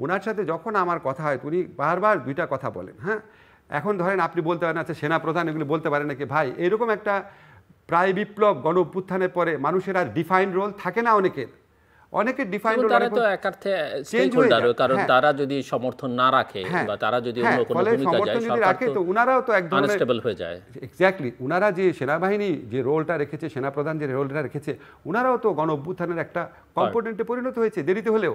Speaker 1: ওনার সাথে যখন আমার কথা হয়, উনি বারবার 2টা কথা বলেন। হ্যাঁ, এখন ধরেন আপনি বলতে পারেন আচ্ছা সেনাপ্রধান এগুলো বলতে পারেন নাকি? ভাই, এরকম একটা প্রায় বিপ্লব গণ অভ্যুত্থানের পরে মানুষের আর ডিফাইন্ড রোল থাকে না, অনেকের ডিফাইন্ড রোল
Speaker 2: তো একার্থে স্টেকহোল্ডার, কারণ তারা যদি সমর্থন না রাখে বা তারা যদি অন্য কোনো ভূমিকা যায়, সরকার তো
Speaker 1: উনারাও তো একদম
Speaker 2: আনস্টেবল হয়ে যায়।
Speaker 1: এক্স্যাক্টলি, উনারা যে সেনাবাহিনী যে রোলটা রেখেছে, সেনাপ্রধান যে রোলটা রেখেছে, উনারাও তো গণ অভ্যুত্থানের একটা কম্পোনেন্টে পরিণত হয়েছে, দেরিতে হলেও।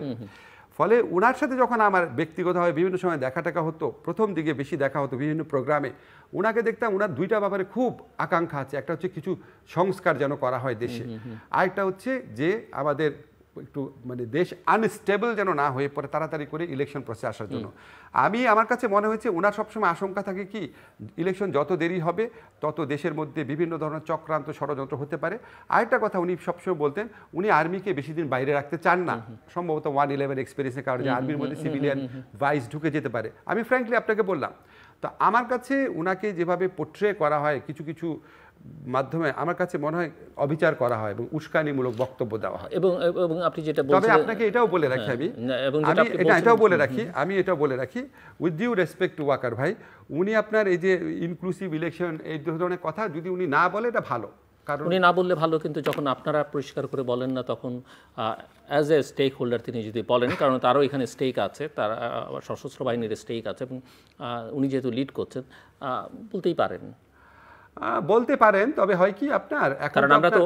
Speaker 1: ফলে ওনার সাথে যখন আমার ব্যক্তিগতভাবে বিভিন্ন সময় দেখা টাকা হতো, প্রথম দিকে বেশি দেখা হতো বিভিন্ন প্রোগ্রামে, ওনাকে দেখতাম ওনার 2টা ব্যাপারে খুব আকাঙ্ক্ষা আছে। একটা হচ্ছে কিছু সংস্কার যেন করা হয় দেশে, আরেকটা হচ্ছে যে আমাদের একটু মানে দেশ আনস্টেবল যেন না হয়ে পড়ে তাড়াতাড়ি করে ইলেকশন প্রসেস আসার জন্য। আমার কাছে মনে হয়েছে ওনার সবসময় আশঙ্কা থাকে কি ইলেকশন যত দেরি হবে তত দেশের মধ্যে বিভিন্ন ধরনের চক্রান্ত ষড়যন্ত্র হতে পারে। আরেকটা কথা উনি সবসময় বলতেন, উনি আর্মিকে বেশি দিন বাইরে রাখতে চান না, সম্ভবত 1/11 এক্সপিরিয়েন্সের কারণে আর্মির মধ্যে সিভিলিয়ান ভাইস ঢুকে যেতে পারে। আমি ফ্র্যাঙ্কলি আপনাকে বললাম, তো আমার কাছে ওনাকে যেভাবে পোট্রে করা হয় কিছু কিছু মাধ্যমে আমার কাছে মনে হয় অবিচার করা হয় এবং উস্কানিমূলক বক্তব্য দেওয়া হয়।
Speaker 2: এবং এবং আপনি যেটা
Speaker 1: তবে
Speaker 2: বলছেন,
Speaker 1: আপনাকে এটাও বলে রাখি আমি এটাও বলে রাখি with due respect to Waqar ভাই, উনি আপনার এই যে ইনক্লুসিভ ইলেকশন এই ধরনের কথা যদি উনি না বলে এটা ভালো, কারণ
Speaker 2: উনি না বললে ভালো, কিন্তু যখন আপনারা পরিষ্কার করে বলেন না তখন অ্যাজ এ স্টেক হোল্ডার তিনি যদি বলেন, কারণ তারও এখানে স্টেক আছে, তার সশস্ত্র বাহিনীর স্টেক আছে, এবং উনি যেহেতু লিড করছেন বলতেই পারেন।
Speaker 1: বলতে পারেন, তবে হয় কি আপনার
Speaker 2: কারণ আমরা তো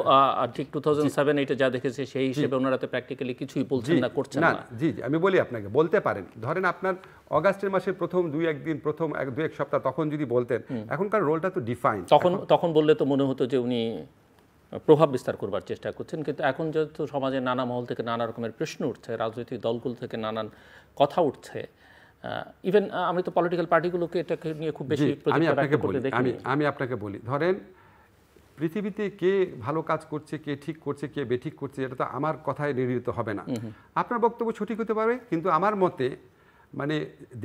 Speaker 2: ঠিক 2007-8 যা দেখেছি সেই হিসেবে ওনারা তো প্র্যাকটিক্যালি কিছুই বলছেন না, করছেন না।
Speaker 1: জি আমি বলি আপনাকে, বলতে পারেন। ধরেন আপনার অগাস্টের মাসের প্রথম 2-1 দিন, প্রথম 1-2 সপ্তাহ তখন যদি বলতেন, এখনকার রোলটা তো ডিফাইন,
Speaker 2: তখন বললে তো মনে হতো যে উনি প্রভাব বিস্তার করবার চেষ্টা করছেন। কিন্তু এখন যেহেতু সমাজে নানা মহল থেকে নানা রকমের প্রশ্ন উঠছে, রাজনৈতিক দলগুলো থেকে নানান কথা উঠছে, ইভেন আমি তো পলিটিক্যাল পার্টিগুলোকে এটাকে নিয়ে খুব বেশি
Speaker 1: আমি আপনাকে বলি, ধরেন পৃথিবীতে কে ভালো কাজ করছে, কে ঠিক করছে, কে বেঠিক করছে, এটা তো আমার কথায় নির্ণীত হবে না। আপনার বক্তব্য সঠিক হতে পারে, কিন্তু আমার মতে মানে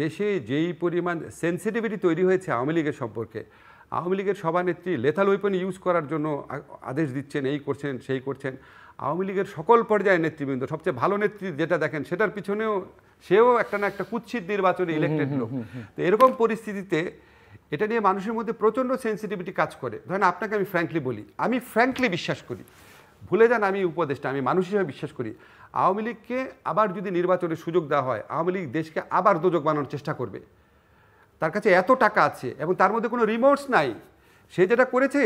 Speaker 1: দেশে যেই পরিমাণ সেন্সিটিভিটি তৈরি হয়েছে আওয়ামী লীগের সম্পর্কে, আওয়ামী লীগের সভানেত্রী লেথাল ওয়েপন ইউজ করার জন্য আদেশ দিচ্ছেন, এই করছেন সেই করছেন। আওয়ামী লীগের সকল পর্যায়ের নেতৃবৃন্দ, সবচেয়ে ভালো নেত্রী যেটা দেখেন সেটার পিছনেও সেও একটা না একটা কুৎসিত নির্বাচনে ইলেক্টেড লোক। তো এরকম পরিস্থিতিতে এটা নিয়ে মানুষের মধ্যে প্রচণ্ড সেন্সিটিভিটি কাজ করে। ধরেন আপনাকে আমি ফ্র্যাঙ্কলি বলি, আমি ফ্র্যাঙ্কলি বিশ্বাস করি, ভুলে যান আমি উপদেষ্টা, আমি মানুষ হিসেবে বিশ্বাস করি আওয়ামী লীগকে আবার যদি নির্বাচনের সুযোগ দেওয়া হয়, আওয়ামী লীগ দেশকে আবার দোজক বানানোর চেষ্টা করবে। তার কাছে এত টাকা আছে এবং তার মধ্যে কোনো রিমোর্স নাই। সে যেটা করেছে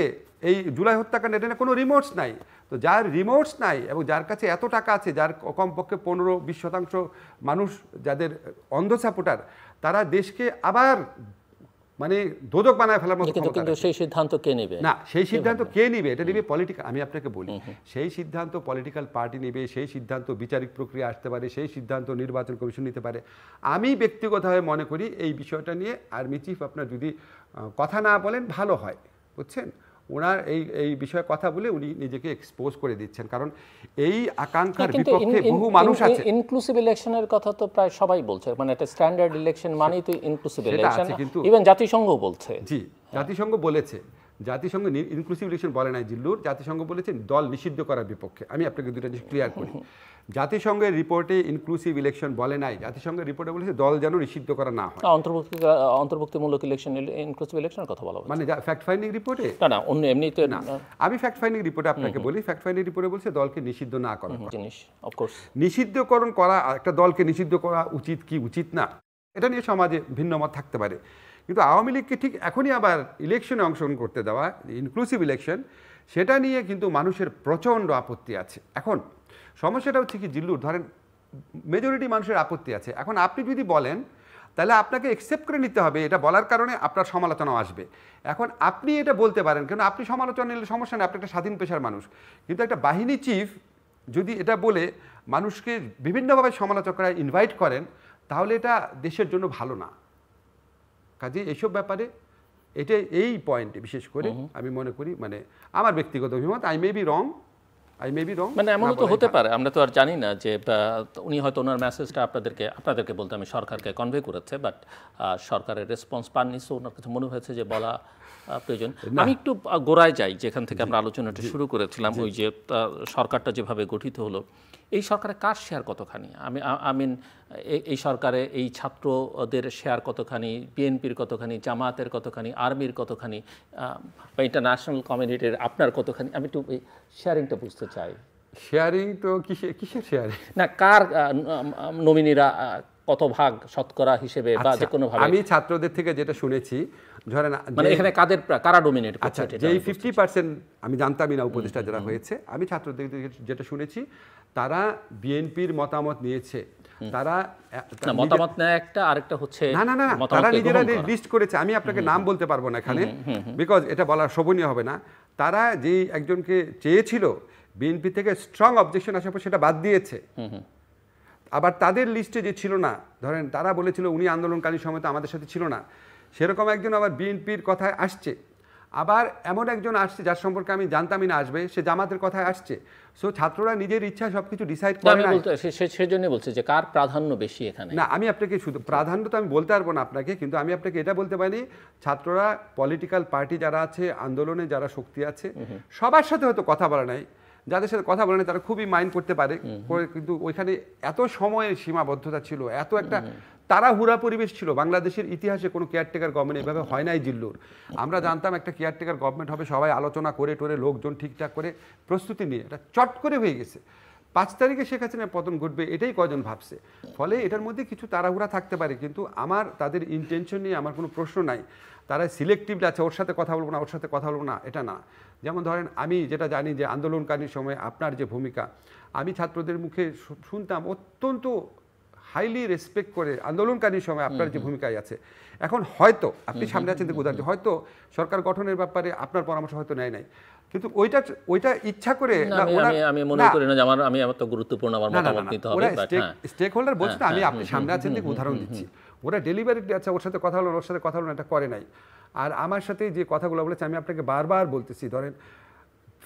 Speaker 1: এই জুলাই হত্যাকাণ্ড, এটা কোনো রিমোর্স নাই। তো যার রিমোর্স নাই এবং যার কাছে এত টাকা আছে, যার কমপক্ষে 15-20% মানুষ যাদের অন্ধ সাপোর্টার, তারা দেশকে আবার মানে দোজক বানায় ফেলার মতো ক্ষমতা।
Speaker 2: কিন্তু সেই সিদ্ধান্ত কে নেবে?
Speaker 1: না, সেই সিদ্ধান্ত কে নেবে? এটা নেবে পলিটিক্যাল, আমি আপনাকে বলি, সেই সিদ্ধান্ত পলিটিক্যাল পার্টি নেবে, সেই সিদ্ধান্ত বিচারিক প্রক্রিয়া আসতে পারে, সেই সিদ্ধান্ত নির্বাচন কমিশন নিতে পারে। আমি ব্যক্তিগতভাবে মনে করি এই বিষয়টা নিয়ে আর্মি চিফ আপনার যদি কথা না বলেন ভালো হয়, বুঝছেন? ওনার এই বিষয়ে কথা বলে উনি নিজেকে এক্সপোজ করে দিচ্ছেন, কারণ এই আকাঙ্ক্ষার বিপক্ষে বহু মানুষ আছে।
Speaker 2: ইনক্লুসিভ ইলেকশনের কথা তো প্রায় সবাই বলছে, মানে একটা স্ট্যান্ডার্ড ইলেকশন মানেই তো ইনক্লুসিভ ইলেকশন, ইভেন জাতিসংঘ বলছে।
Speaker 1: জি, জাতিসংঘ বলেছে, জাতিসংঘ ইনক্লুসিভ ইলেকশন বলে নাই জিল্লুর, জাতিসংঘ বলেছে দল নিষিদ্ধ করার বিপক্ষে। আমি আপনাকে দুটো জিনিস ক্লিয়ার করি, জাতিসংঘের রিপোর্টে ইনক্লুসিভ ইলেকশন বলে নাই, জাতিসংঘের রিপোর্টে বলেছে দল যেন নিষিদ্ধ করা না হয়।
Speaker 2: অন্তর্ভুক্তিমূলক ইলেকশন, ইনক্লুসিভ ইলেকশনের কথা বলা
Speaker 1: মানে ফ্যাক্ট ফাইন্ডিং রিপোর্টে
Speaker 2: না, অন্য এমনিতে না।
Speaker 1: আমি ফ্যাক্ট ফাইন্ডিং রিপোর্টে আপনাকে বলি, ফ্যাক্ট ফাইন্ডিং রিপোর্টে বলছে দলকে নিষিদ্ধ না করা
Speaker 2: জিনিস, অফকোর্স
Speaker 1: নিষিদ্ধকরণ করা, একটা দলকে নিষিদ্ধ করা উচিত কি উচিত না, এটা নিয়ে সমাজে ভিন্ন মত থাকতে পারে। কিন্তু আওয়ামী লীগকে ঠিক এখনই আবার ইলেকশনে অংশগ্রহণ করতে দেওয়া, ইনক্লুসিভ ইলেকশন, সেটা নিয়ে কিন্তু মানুষের প্রচণ্ড আপত্তি আছে। এখন সমস্যাটা হচ্ছে কি জিল্লুর, ধরেন মেজরিটি মানুষের আপত্তি আছে। এখন আপনি যদি বলেন তাহলে আপনাকে একসেপ্ট করে নিতে হবে, এটা বলার কারণে আপনার সমালোচনাও আসবে। এখন আপনি এটা বলতে পারেন, কেন আপনি সমালোচনা নিলে সমস্যা নেই, আপনি একটা স্বাধীন পেশার মানুষ। কিন্তু একটা বাহিনী চিফ যদি এটা বলে মানুষকে বিভিন্নভাবে সমালোচকরা ইনভাইট করেন, তাহলে এটা দেশের জন্য ভালো না। কাজে এইসব ব্যাপারে এটা এই পয়েন্টে বিশেষ করে আমি মনে করি, মানে আমার ব্যক্তিগত অভিমত, আই মে বি রং,
Speaker 2: মানে এমন তো হতে পারে, আমরা তো আর জানি না যে উনি হয়তো ওনার মেসেজটা আপনাদেরকে বলতে আমি সরকারকে কনভে করেছে, বাট সরকারের রেসপন্স পাননি, সো ওনার কাছে মনে হয়েছে যে বলা প্রয়োজন। আমি একটু গোড়ায় যাই, যেখান থেকে আমরা আলোচনাটা শুরু করেছিলাম, ওই যে সরকারটা যেভাবে গঠিত হলো, এই সরকারে কার শেয়ার কতখানি? আমিন এই সরকারে এই ছাত্রদের শেয়ার কতখানি, বিএনপির কতখানি, জামায়াতের কতখানি, আর্মির কতখানি, বা ইন্টারন্যাশনাল কমিউনিটির আপনার কতখানি? আমি একটু এই শেয়ারিংটা বুঝতে চাই।
Speaker 1: শেয়ারিং তো কিসের শেয়ারিং?
Speaker 2: না, কার নমিনিরা কত ভাগ শতকরা হিসেবে বা যে কোনো ভাবে?
Speaker 1: আমি ছাত্রদের থেকে যেটা শুনেছি, ধরেন
Speaker 2: মানে এখানে কারা ডোমিনেট করছে?
Speaker 1: যেই 50% আমি জানতামই না উপদেষ্টা যারা হয়েছে, আমি ছাত্রদের যেটা শুনেছি তারা বিএনপির মতামত নিয়েছে। তারা
Speaker 2: মতামত নেয় একটা, আরেকটা হচ্ছে
Speaker 1: না, তারা নিজেরা লিস্ট করেছে। আমি আপনাকে নাম বলতে পারবো না এখানে, বিকজ এটা বলা শোভনীয় হবে না। তারা যেই একজনকে চেয়েছিল বিএনপি থেকে স্ট্রং অবজেকশন আসার পর সেটা বাদ দিয়েছে। আবার তাদের লিস্টে যে ছিল না, ধরেন তারা বলেছিল উনি আন্দোলনকারী সময় তো আমাদের সাথে ছিল না, সেরকম একজন আবার বিএনপির কথায় আসছে। আবার এমন একজন আসছে যার সম্পর্কে আমি জানতামই না আসবে, সে জামাতের কথায় আসছে। সো ছাত্ররা নিজের ইচ্ছা সবকিছু ডিসাইড করে না।
Speaker 2: সেজন্য বলছি যে কার প্রাধান্য বেশি এখানে।
Speaker 1: না, আমি আপনাকে শুধু প্রাধান্য তো আমি বলতে পারবো না আপনাকে, কিন্তু আমি আপনাকে এটা বলতে পারি ছাত্ররা পলিটিক্যাল পার্টি যারা আছে, আন্দোলনে যারা শক্তি আছে, সবার সাথে হয়তো কথা বলা নাই, যাদের সাথে কথা বলে না তারা খুবই মাইন্ড করতে পারে, কিন্তু ওইখানে এত সময়ের সীমাবদ্ধতা ছিল, এত একটা তাড়াহুড়া পরিবেশ ছিল। বাংলাদেশের ইতিহাসে কোনো কেয়ারটেকার গভর্নমেন্ট এভাবে হয় নাই জিল্লুর। আমরা জানতাম একটা কেয়ারটেকার গভর্নমেন্ট হবে, সবাই আলোচনা করে টোরে লোকজন ঠিকঠাক করে প্রস্তুতি নিয়ে, এটা চট করে হয়ে গেছে। 5 তারিখে শেখ হাসিনার পতন ঘটবে এটাই কজন ভাবছে। ফলে এটার মধ্যে কিছু তাড়াহুড়া থাকতে পারে, কিন্তু আমার তাদের ইন্টেনশন নিয়ে আমার কোনো প্রশ্ন নাই। তারা সিলেক্টিভলি আছে, ওর সাথে কথা বলবো না, ওর সাথে কথা বলবো না, এটা না। যেমন ধরেন আমি যেটা জানি যে আন্দোলনকারীর সময় আপনার যে ভূমিকা, আমি ছাত্রদের মুখে শুনতাম অত্যন্ত হাইলি রেসপেক্ট করে আন্দোলনকারীর সময় আপনার যে ভূমিকায় আছে। এখন হয়তো আপনি সামনে আছেন দেখে উদাহরণ, হয়তো সরকার গঠনের ব্যাপারে আপনার পরামর্শ হয়তো নেয় নাই, কিন্তু ওইটা ইচ্ছা করে
Speaker 2: আমি মনে করি না যে আমি আমার তো গুরুত্বপূর্ণ আমার মতামত নিতে হবে।
Speaker 1: স্টেক হোল্ডার বলছে না, আমি আপনি সামনে আছেন দেখে উদাহরণ দিচ্ছি। ওরা ডেলিভারিটি আছে, ওর সাথে কথা হলো, ওর সাথে কথা হলো, এটা করে নাই। আর আমার সাথে যে কথাগুলো বলেছে আমি আপনাকে বারবার বলতেছি, ধরেন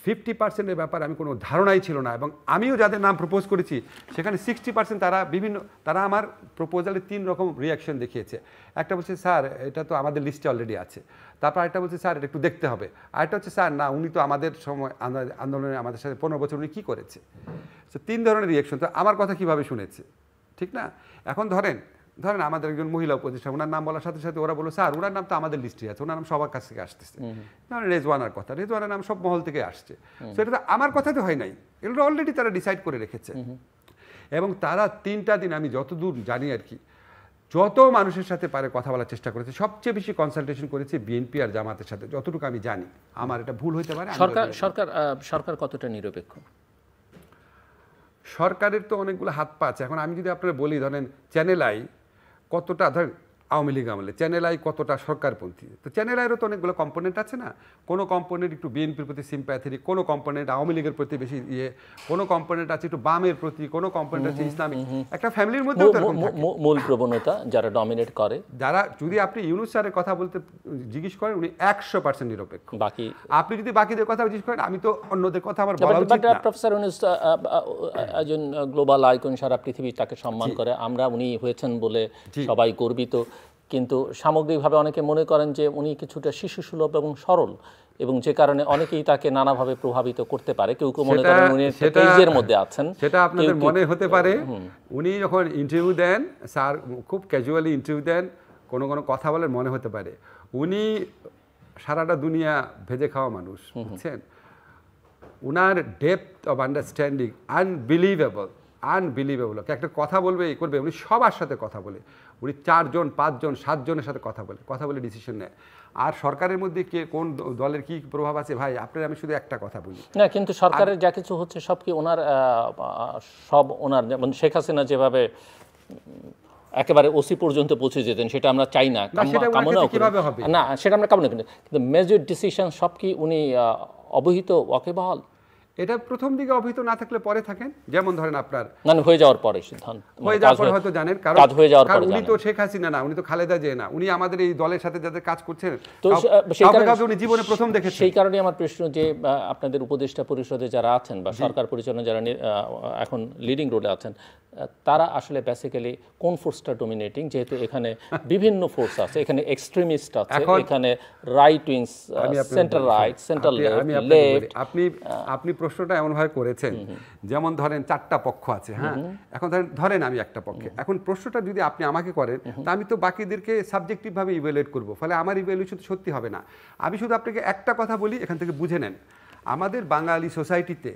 Speaker 1: 50%-এর ব্যাপারে আমি কোনো ধারণাই ছিল না, এবং আমিও যাদের নাম প্রপোজ করেছি সেখানে 60% তারা আমার প্রপোজালে 3 রকম রিয়াকশন দেখিয়েছে। একটা বলছে স্যার এটা তো আমাদের লিস্টে অলরেডি আছে, তারপর একটা বলছে স্যার এটা একটু দেখতে হবে, আরেকটা হচ্ছে স্যার না উনি তো আমাদের সময় আন্দোলনে আমাদের সাথে 15 বছর উনি কী করেছে। তো 3 ধরনের রিয়াকশন। তো আমার কথা কীভাবে শুনেছে, ঠিক না? এখন ধরেন আমাদের একজন মহিলা উপদেষ্টা, ওনার নাম বলার সাথে সাথে ওরা বললো স্যার ওনার নাম তো আমাদের লিস্টে আছে, ওনার নাম সবার কাছ থেকে আসতেছে। রেজওয়ানার কথা, রেজওয়ানার নাম সব মহল থেকে আসছে। সেটা তো আমার কথা তো হয় নাই, এগুলো অলরেডি তারা ডিসাইড করে রেখেছে। এবং তারা 3টা দিন আমি যতদূর জানি আর কি, যত মানুষের সাথে পারে কথা বলার চেষ্টা করেছে। সবচেয়ে বেশি কনসালটেশন করেছে বিএনপি আর জামাতের সাথে, যতটুকু আমি জানি। আমার এটা ভুল হতে পারে।
Speaker 2: সরকার কতটা নিরপেক্ষ?
Speaker 1: সরকারের তো অনেকগুলো হাত পা আছে। এখন আমি যদি আপনারা বলি, ধরেন চ্যানেল আই কতটা, ধরেন আওয়ামী লীগ আমলে চ্যানেল আই কতটা সরকারপন্থী, তো চ্যানেল আইয়েরও তো অনেকগুলো কম্পোনেন্ট আছে না। কোনো কম্পোনেন্ট একটু বিএনপির প্রতি সিম্প্যাথেটিক, কোনো কম্পোনেন্ট আওয়ামী লীগের প্রতি বেশি কোনো কম্পোনেন্ট আছে একটু বামের প্রতি, কোনো কম্পোনেন্ট আছে ইসলামিক। একটা ফ্যামিলির মধ্যে
Speaker 2: মূল প্রবণতা যারা ডমিনেট করে,
Speaker 1: যারা, যদি আপনি ইউনূস স্যারের কথা বলতে জিজ্ঞেস করেন উনি 100% নিরপেক্ষ।
Speaker 2: বাকি
Speaker 1: আপনি যদি বাকিদের কথা জিজ্ঞেস করেন, আমি তো অন্যদের কথা আমার বলা উচিত না।
Speaker 2: প্রফেসর ইউনূস একজন গ্লোবাল আইকন, সারা পৃথিবী তাকে সম্মান করে, আমরা উনি হয়েছেন বলে সবাই গর্বিত। কিন্তু সামগ্রিকভাবে অনেকে মনে করেন যে উনি কিছুটা শিশুসুলভ এবং সরল, এবং যে কারণে অনেকেই তাকে নানাভাবে প্রভাবিত করতে পারে। কেউ কেউ মনে করেন উনি পেজের মধ্যে আছেন,
Speaker 1: সেটা আপনাদের মনে হতে পারে। উনি যখন ইন্টারভিউ দেন, স্যার খুব ক্যাজুয়ালি ইন্টারভিউ দেন, কোনো কথা বলেন, মনে হতে পারে উনি সারাটা দুনিয়া ভেজে খাওয়া মানুষ, বুঝছেন? উনার ডেপথ অফ আন্ডারস্ট্যান্ডিং আনবিলিভেবল। একটা কথা বলবে করবে, উনি সবার সাথে কথা বলে, উনি 4 জন 5 জন 7 জনের সাথে কথা বলে ডিসিশন নেয়। আর সরকারের মধ্যে কে কোন দলের কি প্রভাব আছে ভাই, আপনার আমি শুধু একটা কথা বলি
Speaker 2: না, কিন্তু সরকারের যা কিছু হচ্ছে সব কি ওনার, সব ওনার, যেমন শেখ হাসিনা যেভাবে একেবারে ওসি পর্যন্ত পৌঁছে যেতেন, সেটা আমরা চাই না, কামনাও করি না, সেটা আমরা কামনা করি। কিন্তু মেজর ডিসিশন সব কি উনি অবহিত, ওয়াকিবহাল?
Speaker 1: এটা প্রথম দিকে অবহিত না থাকলে পরে থাকেন। যেমন ধরেন আপনার
Speaker 2: হয়ে যাওয়ার পরে সিদ্ধান্ত
Speaker 1: হয়ে যাওয়ার পরে হয়তো জানেন, কারণ উনি তো শেখ হাসিনা না, উনি তো খালেদা জিয়া না, উনি আমাদের এই দলের সাথে যাদের কাজ করছেন উনি জীবনে প্রথম দেখেছেন।
Speaker 2: সেই কারণে আমার প্রশ্ন যে আপনাদের উপদেষ্টা পরিষদে যারা আছেন বা সরকার পরিচালনা যারা এখন লিডিং রোলে আছেন, তারা আসলে বেসিক্যালি কোন ফোর্সটা ডমিনেটিং? যেহেতু এখানে বিভিন্ন ফোর্স আছে, এখানে এক্সট্রিমিস্ট আছে, এখানে right wings, centre right, centre left.
Speaker 1: আপনি প্রশ্নটা এমনভাবে করেছেন, যেমন ধরেন 4টা পক্ষ আছে। হ্যাঁ, এখন ধরেন আমি একটা পক্ষে। এখন প্রশ্নটা যদি আপনি আমাকে করেন, তা আমি তো বাকিদেরকে সাবজেক্টিভভাবে ইভ্যালুয়েট করব, ফলে আমার ইভ্যালুয়েশন সত্যি হবে না। আমি শুধু আপনাকে একটা কথা বলি, এখান থেকে বুঝে নেন। আমাদের বাঙালি সোসাইটিতে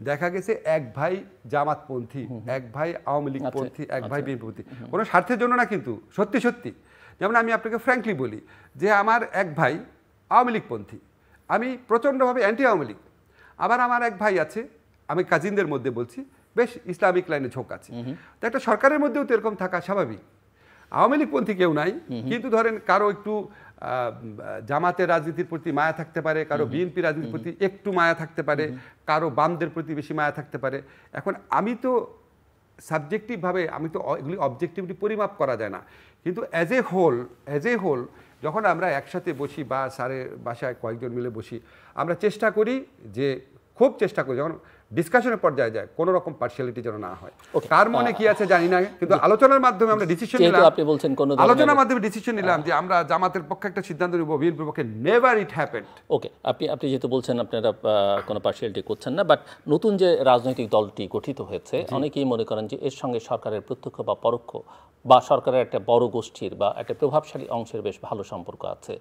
Speaker 1: দেখা গেছে এক ভাই জামাতপন্থী, এক ভাই আওয়ামী লীগপন্থী, এক ভাই বিএনপিপন্থী, কোনো স্বার্থের জন্য না, কিন্তু সত্যি। যেমন আমি আপনাকে ফ্র্যাঙ্কলি বলি যে আমার এক ভাই আওয়ামী লীগপন্থী, আমি প্রচণ্ডভাবে অ্যান্টি আওয়ামী লীগ। আবার আমার এক ভাই আছে, আমি কাজিনদের মধ্যে বলছি, বেশ ইসলামিক লাইনে ঝোঁক আছে। তো একটা সরকারের মধ্যেও তো এরকম থাকা স্বাভাবিক। আওয়ামী লীগপন্থী কেউ নাই, কিন্তু ধরেন কারো একটু জামাতের রাজনীতির প্রতি মায়া থাকতে পারে, কারো বিএনপি রাজনীতির প্রতি একটু মায়া থাকতে পারে, কারো বামদের প্রতি বেশি মায়া থাকতে পারে। এখন আমি তো সাবজেক্টিভভাবে, আমি তো এগুলি অবজেক্টিভলি পরিমাপ করা যায় না, কিন্তু অ্যাজ এ হোল যখন আমরা একসাথে বসি বা স্যারের বাসায় কয়েকজন মিলে বসি, আমরা চেষ্টা করি যে, খুব চেষ্টা করি যখন ডিসকাশনের পর্যায়ে যায় কোনো রকম পার্সিয়ালিটি যেন না হয়। কার মনে কি আছে জানি না, কিন্তু আলোচনার মাধ্যমে আমরা ডিসিশন নিলাম,
Speaker 2: আপনি বলছেন কোন
Speaker 1: আলোচনার মাধ্যমে ডিসিশন নিলাম যে আমরা জামাতের পক্ষে একটা সিদ্ধান্ত নিব, বিএনপির পক্ষে। Never it happened.
Speaker 2: ওকে, আপনি যেহেতু বলছেন আপনারা কোনো পার্সিয়ালিটি করছেন না, বাট নতুন যে রাজনৈতিক দলটি গঠিত হয়েছে অনেকেই মনে করেন যে এর সঙ্গে সরকারের প্রত্যক্ষ বা পরোক্ষ বা সরকারের একটা বড় গোষ্ঠীর বা একটা প্রভাবশালী অংশের বেশ ভালো সম্পর্ক আছে।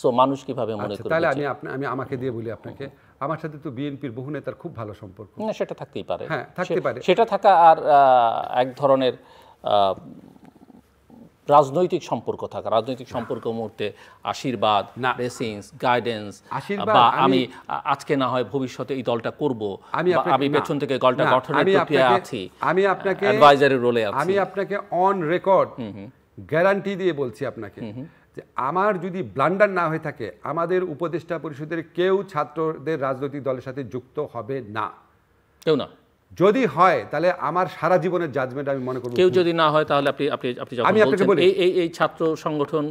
Speaker 2: সো মানুষ কিভাবে মনে করে?
Speaker 1: তাহলে আমি আমাকে দিয়ে বলি আপনাকে, আমার সাথে তো বিএনপির বহু নেতার খুব ভালো সম্পর্ক।
Speaker 2: না, সেটা থাকতেই পারে,
Speaker 1: হ্যাঁ থাকতে পারে।
Speaker 2: সেটা থাকা আর এক ধরনের রাজনৈতিক সম্পর্ক থাকা, রাজনৈতিক সম্পর্ক মুহূর্তে আশীর্বাদ, ব্লেসিংস, গাইডেন্স, বা আমি আজকে না হয় ভবিষ্যতে এই দলটা করব, আমি পেছন থেকে দলটা গঠনের প্রক্রিয়া আছি, আমি আপনাকে অ্যাডভাইজারি রোলে আছি।
Speaker 1: আমি আপনাকে অন রেকর্ড গ্যারান্টি দিয়ে বলছি আপনাকে যে আমার যদি ব্লান্ডার না হয়ে থাকে, আমাদের উপদেষ্টা পরিষদের কেউ ছাত্রদের রাজনৈতিক দলের সাথে যুক্ত হবে না, কেউ না। যদি হয় তাহলে আমার সারা জীবনের জাজমেন্ট আমি মনে করব।
Speaker 2: কেউ যদি না হয় তাহলে আপনি যখন বলছেন এই ছাত্র সংগঠন,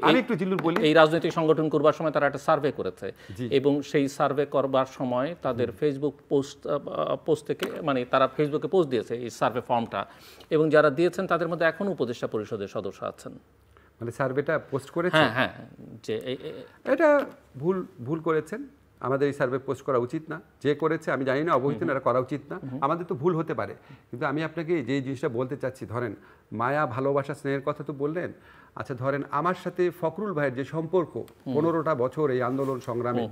Speaker 1: আমি একটু জিল্লুর বলি,
Speaker 2: এই রাজনৈতিক সংগঠন করবার সময় তারা একটা সার্ভে করেছে, এবং সেই সার্ভে করবার সময় তাদের ফেসবুক পোস্ট থেকে, মানে তারা ফেসবুকে পোস্ট দিয়েছে এই সার্ভে ফর্মটা, এবং যারা দিয়েছেন তাদের মধ্যে এখনো উপদেষ্টা পরিষদের সদস্য আছেন।
Speaker 1: মানে সার্ভেটা পোস্ট করেছে,
Speaker 2: হ্যাঁ, যে
Speaker 1: এটা ভুল করেছেন। আমাদের এই সার্ভে পোস্ট করা উচিত না, যে করেছে আমি জানি না, অবহিত না, এটা করা উচিত না। আমাদের তো ভুল হতে পারে, কিন্তু আমি আপনাকে যে জিনিসটা বলতে চাচ্ছি, ধরেন মায়া, ভালোবাসা, স্নেহের কথা তো বললেন। আচ্ছা ধরেন আমার সাথে ফখরুল ভাইয়ের যে সম্পর্ক 15টা বছর এই আন্দোলন সংগ্রামে,